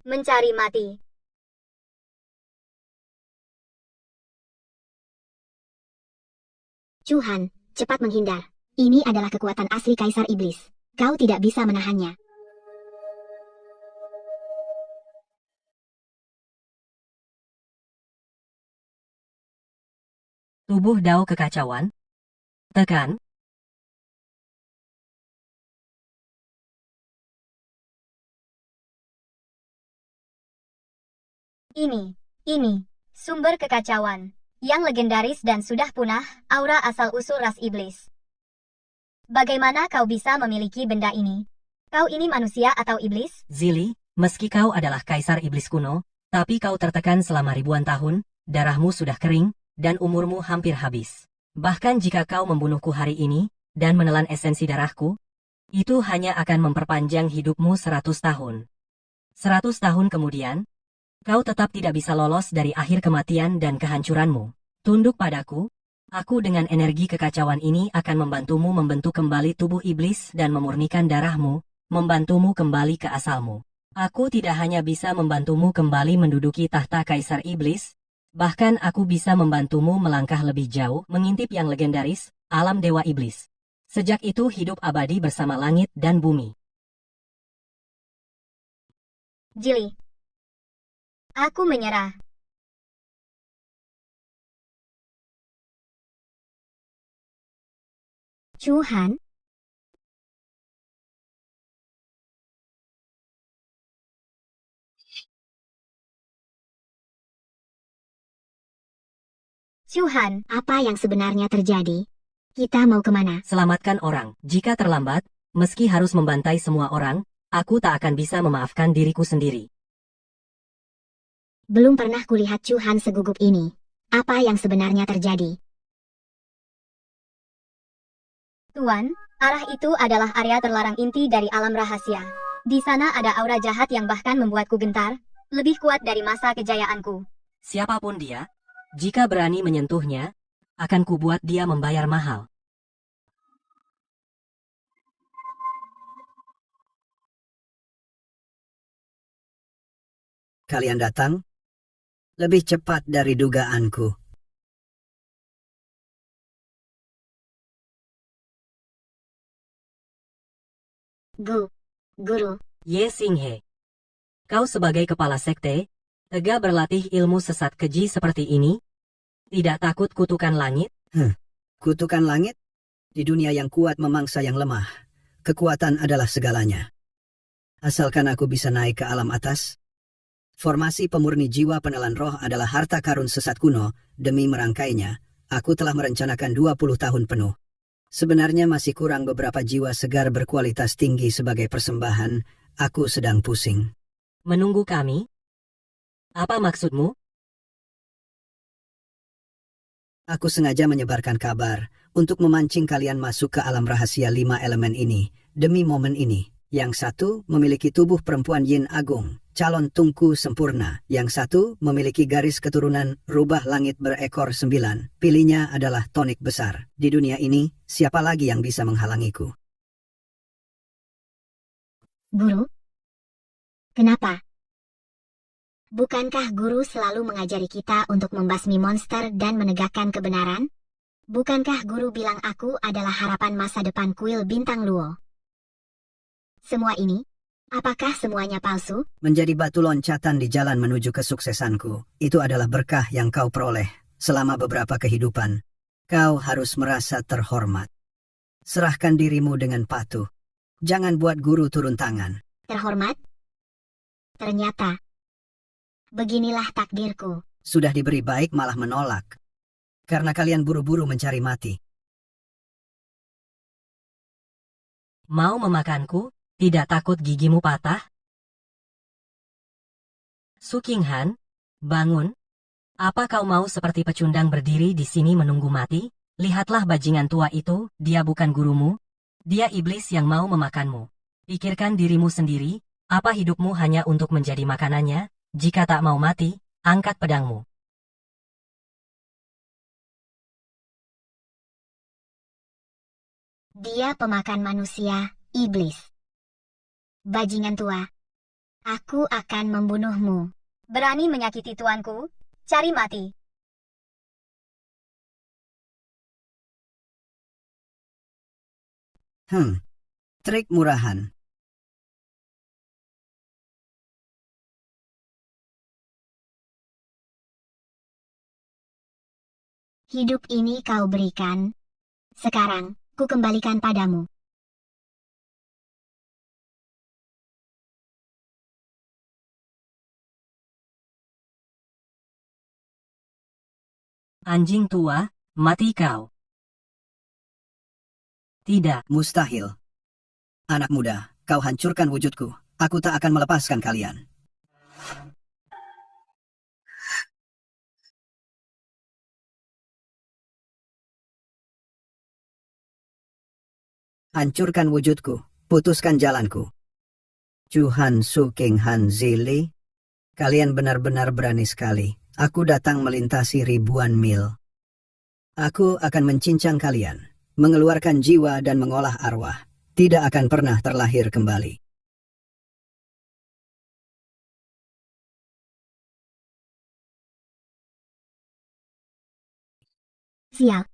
S2: Mencari mati. Chuhan, cepat menghindar. Ini adalah kekuatan asli Kaisar Iblis. Kau tidak bisa menahannya.
S1: Tubuh Dao kekacauan? Tekan.
S2: Ini, sumber kekacauan, yang legendaris dan sudah punah, aura asal-usul ras iblis. Bagaimana kau bisa memiliki benda ini? Kau ini manusia atau iblis?
S1: Zili, meski kau adalah Kaisar Iblis kuno, tapi kau tertekan selama ribuan tahun, darahmu sudah kering, dan umurmu hampir habis. Bahkan jika kau membunuhku hari ini, dan menelan esensi darahku, itu hanya akan memperpanjang hidupmu 100 tahun. 100 tahun kemudian, kau tetap tidak bisa lolos dari akhir kematian dan kehancuranmu. Tunduk padaku, aku dengan energi kekacauan ini akan membantumu membentuk kembali tubuh iblis dan memurnikan darahmu, membantumu kembali ke asalmu. Aku tidak hanya bisa membantumu kembali menduduki tahta Kaisar Iblis, bahkan aku bisa membantumu melangkah lebih jauh mengintip yang legendaris, alam Dewa Iblis. Sejak itu hidup abadi bersama langit dan bumi.
S2: Zili. Aku menyerah. Chuhan? Chuhan, apa yang sebenarnya terjadi? Kita mau kemana?
S1: Selamatkan orang. Jika terlambat, meski harus membantai semua orang, aku tak akan bisa memaafkan diriku sendiri.
S2: Belum pernah kulihat Chuhan segugup ini. Apa yang sebenarnya terjadi? Tuan, arah itu adalah area terlarang inti dari alam rahasia. Di sana ada aura jahat yang bahkan membuatku gentar, lebih kuat dari masa kejayaanku.
S1: Siapapun dia, jika berani menyentuhnya, akan kubuat dia membayar mahal.
S4: Kalian datang? Lebih cepat dari dugaanku.
S2: Guru.
S1: Ye Xinghe. Kau sebagai kepala sekte, tega berlatih ilmu sesat keji seperti ini? Tidak takut kutukan langit?
S4: Kutukan langit? Di dunia yang kuat memangsa yang lemah, kekuatan adalah segalanya. Asalkan aku bisa naik ke alam atas, formasi pemurni jiwa penelan roh adalah harta karun sesat kuno. Demi merangkainya, aku telah merencanakan 20 tahun penuh. Sebenarnya masih kurang beberapa jiwa segar berkualitas tinggi sebagai persembahan, aku sedang pusing.
S1: Menunggu kami? Apa maksudmu?
S4: Aku sengaja menyebarkan kabar untuk memancing kalian masuk ke alam rahasia 5 elemen ini, demi momen ini. Yang satu memiliki tubuh perempuan yin agung, calon tungku sempurna. Yang satu memiliki garis keturunan rubah langit berekor 9. Pilihnya adalah tonik besar. Di dunia ini, siapa lagi yang bisa menghalangiku?
S2: Guru? Kenapa? Bukankah guru selalu mengajari kita untuk membasmi monster dan menegakkan kebenaran? Bukankah guru bilang aku adalah harapan masa depan kuil bintang Luo? Semua ini, apakah semuanya palsu?
S4: Menjadi batu loncatan di jalan menuju kesuksesanku, itu adalah berkah yang kau peroleh selama beberapa kehidupan. Kau harus merasa terhormat. Serahkan dirimu dengan patuh. Jangan buat guru turun tangan.
S2: Terhormat? Ternyata, beginilah takdirku.
S4: Sudah diberi baik malah menolak. Karena kalian buru-buru mencari mati.
S1: Mau memakanku? Tidak takut gigimu patah? Su Qinghan, bangun. Apa kau mau seperti pecundang berdiri di sini menunggu mati? Lihatlah bajingan tua itu, dia bukan gurumu. Dia iblis yang mau memakanmu. Pikirkan dirimu sendiri, apa hidupmu hanya untuk menjadi makanannya? Jika tak mau mati, angkat pedangmu.
S2: Dia pemakan manusia, iblis. Bajingan tua. Aku akan membunuhmu. Berani menyakiti tuanku? Cari mati.
S4: Trik murahan.
S2: Hidup ini kau berikan. Sekarang, ku kembalikan padamu.
S1: Anjing tua, mati kau. Tidak.
S4: Mustahil. Anak muda, kau hancurkan wujudku. Aku tak akan melepaskan kalian. Hancurkan wujudku. Putuskan jalanku. Chuhan Su Qinghan Zili. Kalian benar-benar berani sekali. Aku datang melintasi ribuan mil. Aku akan mencincang kalian, mengeluarkan jiwa dan mengolah arwah. Tidak akan pernah terlahir kembali.
S2: Sial.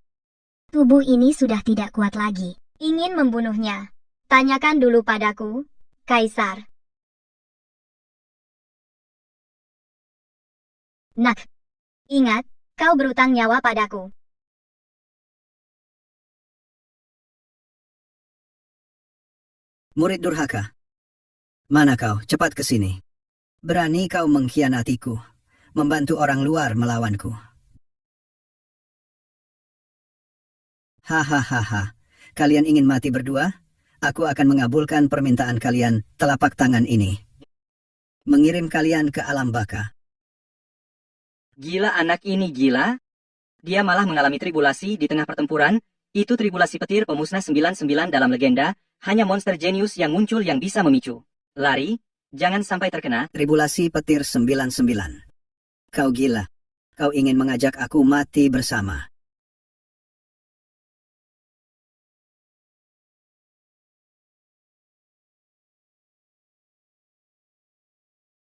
S2: Tubuh ini sudah tidak kuat lagi. Ingin membunuhnya. Tanyakan dulu padaku, Kaisar. Nak, ingat, kau berutang nyawa padaku.
S4: Murid durhaka. Mana kau? Cepat ke sini. Berani kau mengkhianatiku, membantu orang luar melawanku. Hahaha. Kalian ingin mati berdua? Aku akan mengabulkan permintaan kalian telapak tangan ini. Mengirim kalian ke alam baka.
S6: Gila anak ini gila. Dia malah mengalami tribulasi di tengah pertempuran. Itu tribulasi petir pemusnah 99 dalam legenda. Hanya monster jenius yang muncul yang bisa memicu. Lari, jangan sampai terkena.
S4: Tribulasi petir 99. Kau gila. Kau ingin mengajak aku mati bersama.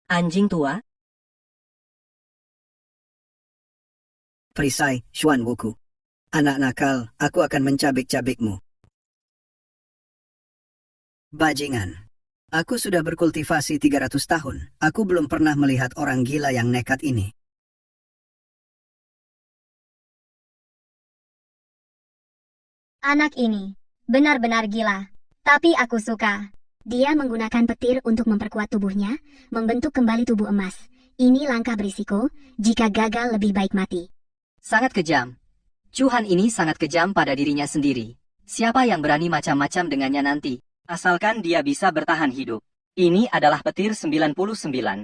S1: Anjing tua,
S4: Perisai, Xuan Wuku. Anak nakal, aku akan mencabik-cabikmu. Bajingan. Aku sudah berkultivasi 300 tahun. Aku belum pernah melihat orang gila yang nekat ini.
S2: Anak ini benar-benar gila, tapi aku suka. Dia menggunakan petir untuk memperkuat tubuhnya, membentuk kembali tubuh emas. Ini langkah berisiko, jika gagal lebih baik mati.
S5: Sangat kejam. Chuhan ini sangat kejam pada dirinya sendiri. Siapa yang berani macam-macam dengannya nanti?
S6: Asalkan dia bisa bertahan hidup. Ini adalah petir 99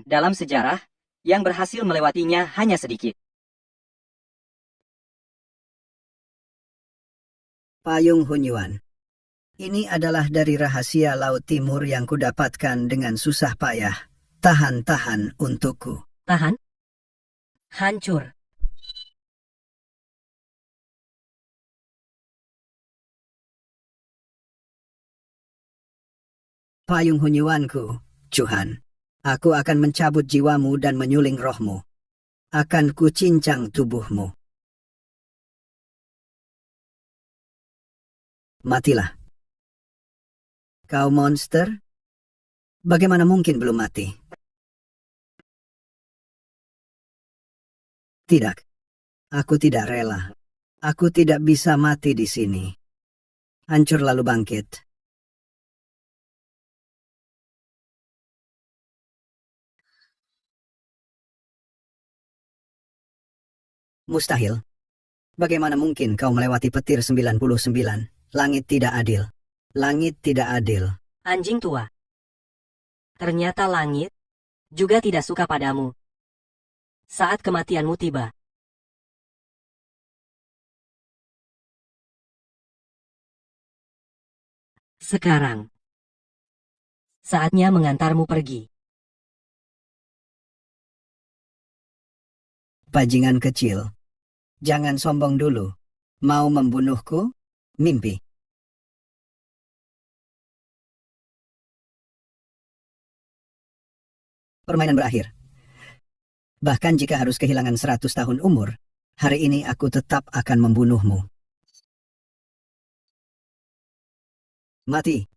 S6: dalam sejarah yang berhasil melewatinya hanya sedikit.
S4: Payung Hunyuan. Ini adalah dari rahasia Laut Timur yang kudapatkan dengan susah payah. Tahan-tahan untukku.
S1: Tahan. Hancur.
S4: Payung Hunyuanku, Chuhan. Aku akan mencabut jiwamu dan menyuling rohmu. Akan kucincang tubuhmu. Matilah. Kau monster? Bagaimana mungkin belum mati? Tidak. Aku tidak rela. Aku tidak bisa mati di sini. Hancur lalu bangkit. Mustahil. Bagaimana mungkin kau melewati petir 99? Langit tidak adil. Langit tidak adil.
S1: Anjing tua. Ternyata langit juga tidak suka padamu. Saat kematianmu tiba. Sekarang. Saatnya mengantarmu pergi.
S4: Bajingan kecil. Jangan sombong dulu. Mau membunuhku? Mimpi. Permainan berakhir. Bahkan jika harus kehilangan 100 tahun umur, hari ini aku tetap akan membunuhmu. Mati.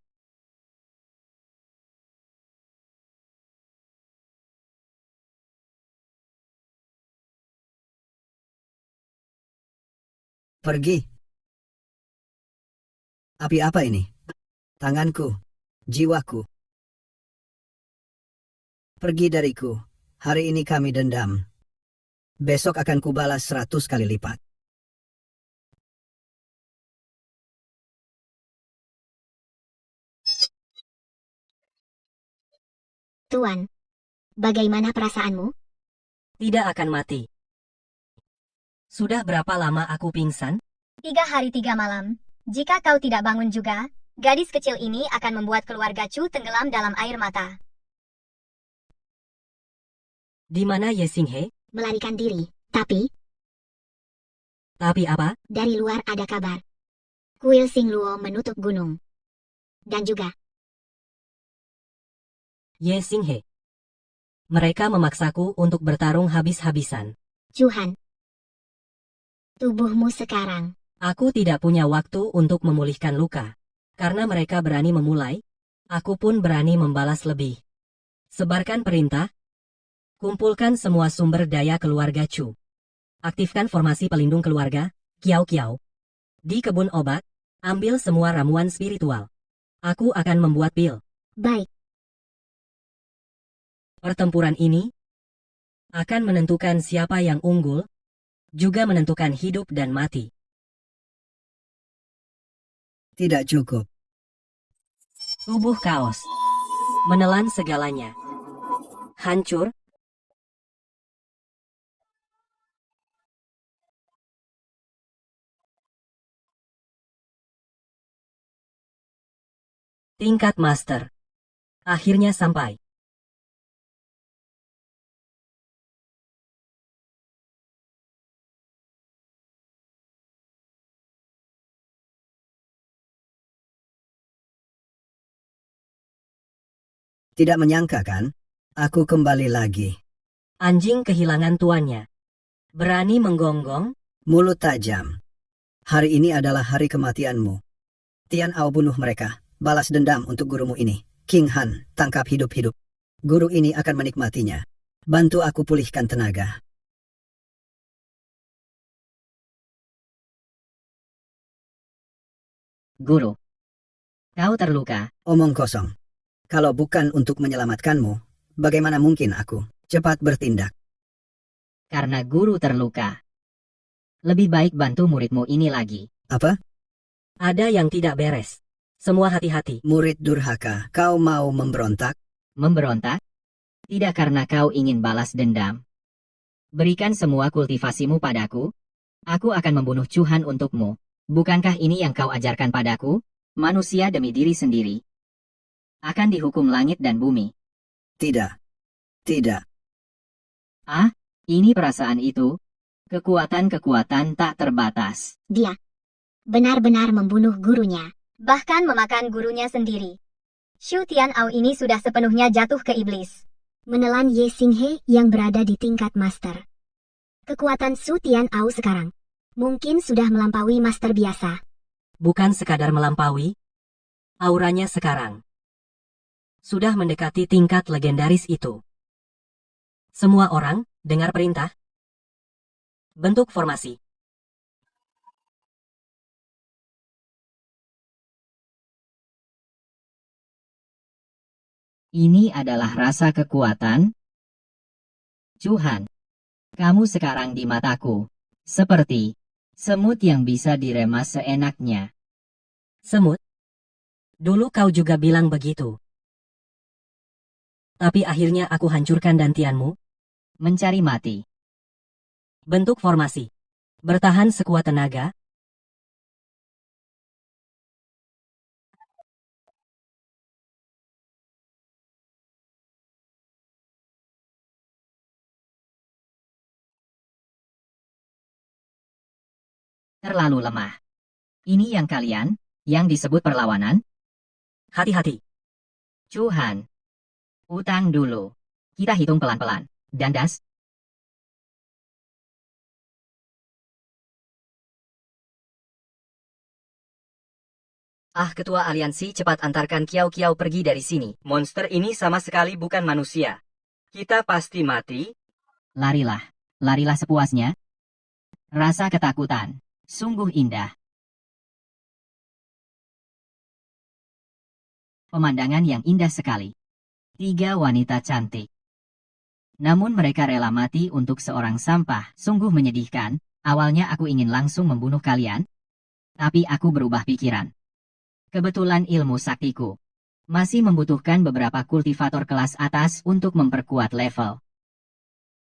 S4: Pergi. Api apa ini? Tanganku. Jiwaku. Pergi dariku. Hari ini kami dendam. Besok akan kubalas 100 kali lipat.
S2: Tuan, bagaimana perasaanmu?
S1: Tidak akan mati. Sudah berapa lama aku pingsan?
S2: 3 hari 3 malam. Jika kau tidak bangun juga, gadis kecil ini akan membuat keluarga Chu tenggelam dalam air mata.
S1: Di mana Ye Xinghe?
S2: Melarikan diri. Tapi,
S1: Tapi apa?
S2: dari luar ada kabar. Kuil Xingluo menutup gunung. Dan juga,
S1: Ye Xinghe. Mereka memaksaku untuk bertarung habis-habisan.
S2: Chuhan. Tubuhmu sekarang.
S1: Aku tidak punya waktu untuk memulihkan luka. Karena mereka berani memulai, aku pun berani membalas lebih. Sebarkan perintah. Kumpulkan semua sumber daya keluarga Chu. Aktifkan formasi pelindung keluarga, Kiao Kiao. Di kebun obat, ambil semua ramuan spiritual. Aku akan membuat pil.
S2: Baik.
S1: Pertempuran ini akan menentukan siapa yang unggul, juga menentukan hidup dan mati.
S4: Tidak cukup.
S1: Tubuh kaos. Menelan segalanya. Hancur. Tingkat master. Akhirnya sampai.
S4: Tidak menyangka kan? Aku kembali lagi.
S1: Anjing kehilangan tuannya. Berani menggonggong?
S4: Mulut tajam. Hari ini adalah hari kematianmu. Tian Ao bunuh mereka. Balas dendam untuk gurumu ini. King Han, tangkap hidup-hidup. Guru ini akan menikmatinya. Bantu aku pulihkan tenaga.
S6: Guru. Kau terluka.
S4: Omong kosong. Kalau bukan untuk menyelamatkanmu, bagaimana mungkin aku cepat bertindak?
S6: Karena guru terluka. Lebih baik bantu muridmu ini lagi.
S4: Apa?
S1: Ada yang tidak beres. Semua hati-hati.
S4: Murid durhaka, kau mau memberontak?
S6: Memberontak? Tidak karena kau ingin balas dendam. Berikan semua kultivasimu padaku. Aku akan membunuh Chuhan untukmu. Bukankah ini yang kau ajarkan padaku? Manusia demi diri sendiri akan dihukum langit dan bumi.
S4: Tidak. Tidak.
S6: Ah, ini perasaan itu. Kekuatan-kekuatan tak terbatas.
S2: Dia benar-benar membunuh gurunya, bahkan memakan gurunya sendiri. Shu Tian'ao ini sudah sepenuhnya jatuh ke iblis. Menelan Ye Xinghe yang berada di tingkat master. Kekuatan Shu Tian'ao sekarang mungkin sudah melampaui master biasa.
S1: Bukan sekadar melampaui, auranya sekarang sudah mendekati tingkat legendaris itu. Semua orang, dengar perintah. Bentuk formasi.
S6: Ini adalah rasa kekuatan. Chuhan, kamu sekarang di mataku seperti semut yang bisa diremas seenaknya.
S1: Semut? Dulu kau juga bilang begitu. Tapi akhirnya aku hancurkan dantianmu.
S6: Mencari mati.
S1: Bentuk formasi. Bertahan sekuat tenaga.
S6: Terlalu lemah. Ini yang disebut perlawanan?
S1: Hati-hati.
S6: Chuhan. Utang dulu. Kita hitung pelan-pelan. Dandas.
S5: Ah, ketua aliansi, cepat antarkan Kiao Kiao pergi dari sini. Monster ini sama sekali bukan manusia. Kita pasti mati.
S6: Larilah. Larilah sepuasnya. Rasa ketakutan. Sungguh indah. Pemandangan yang indah sekali. 3 wanita cantik. Namun mereka rela mati untuk seorang sampah. Sungguh menyedihkan. Awalnya aku ingin langsung membunuh kalian. Tapi aku berubah pikiran. Kebetulan ilmu saktiku masih membutuhkan beberapa kultivator kelas atas untuk memperkuat level.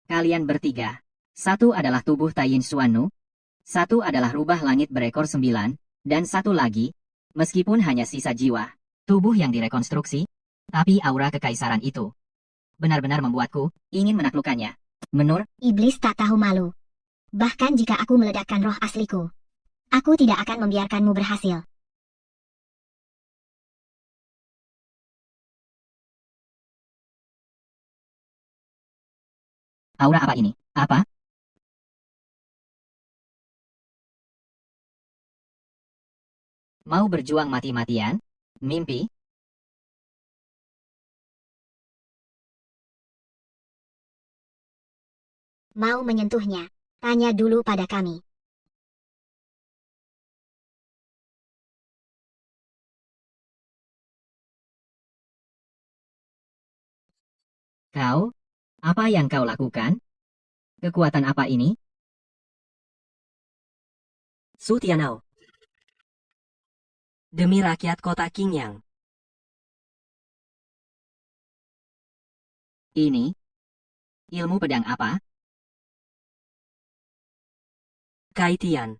S6: Kalian bertiga. 1 adalah tubuh Taiyin Xuannu. 1 adalah rubah langit berekor 9. Dan 1 lagi, meskipun hanya sisa jiwa, tubuh yang direkonstruksi, tapi aura kekaisaran itu benar-benar membuatku ingin menaklukkannya. Menur,
S2: Iblis tak tahu malu. Bahkan jika aku meledakkan roh asliku, aku tidak akan membiarkanmu berhasil.
S6: aura apa ini? Apa? Mau berjuang mati-matian? Mimpi?
S2: Mau menyentuhnya? Tanya dulu pada kami.
S6: Kau? Apa yang kau lakukan? Kekuatan apa ini?
S1: Shu Tian'ao. Demi rakyat kota Qingyang.
S6: Ini? Ilmu pedang apa?
S1: Kai Tian.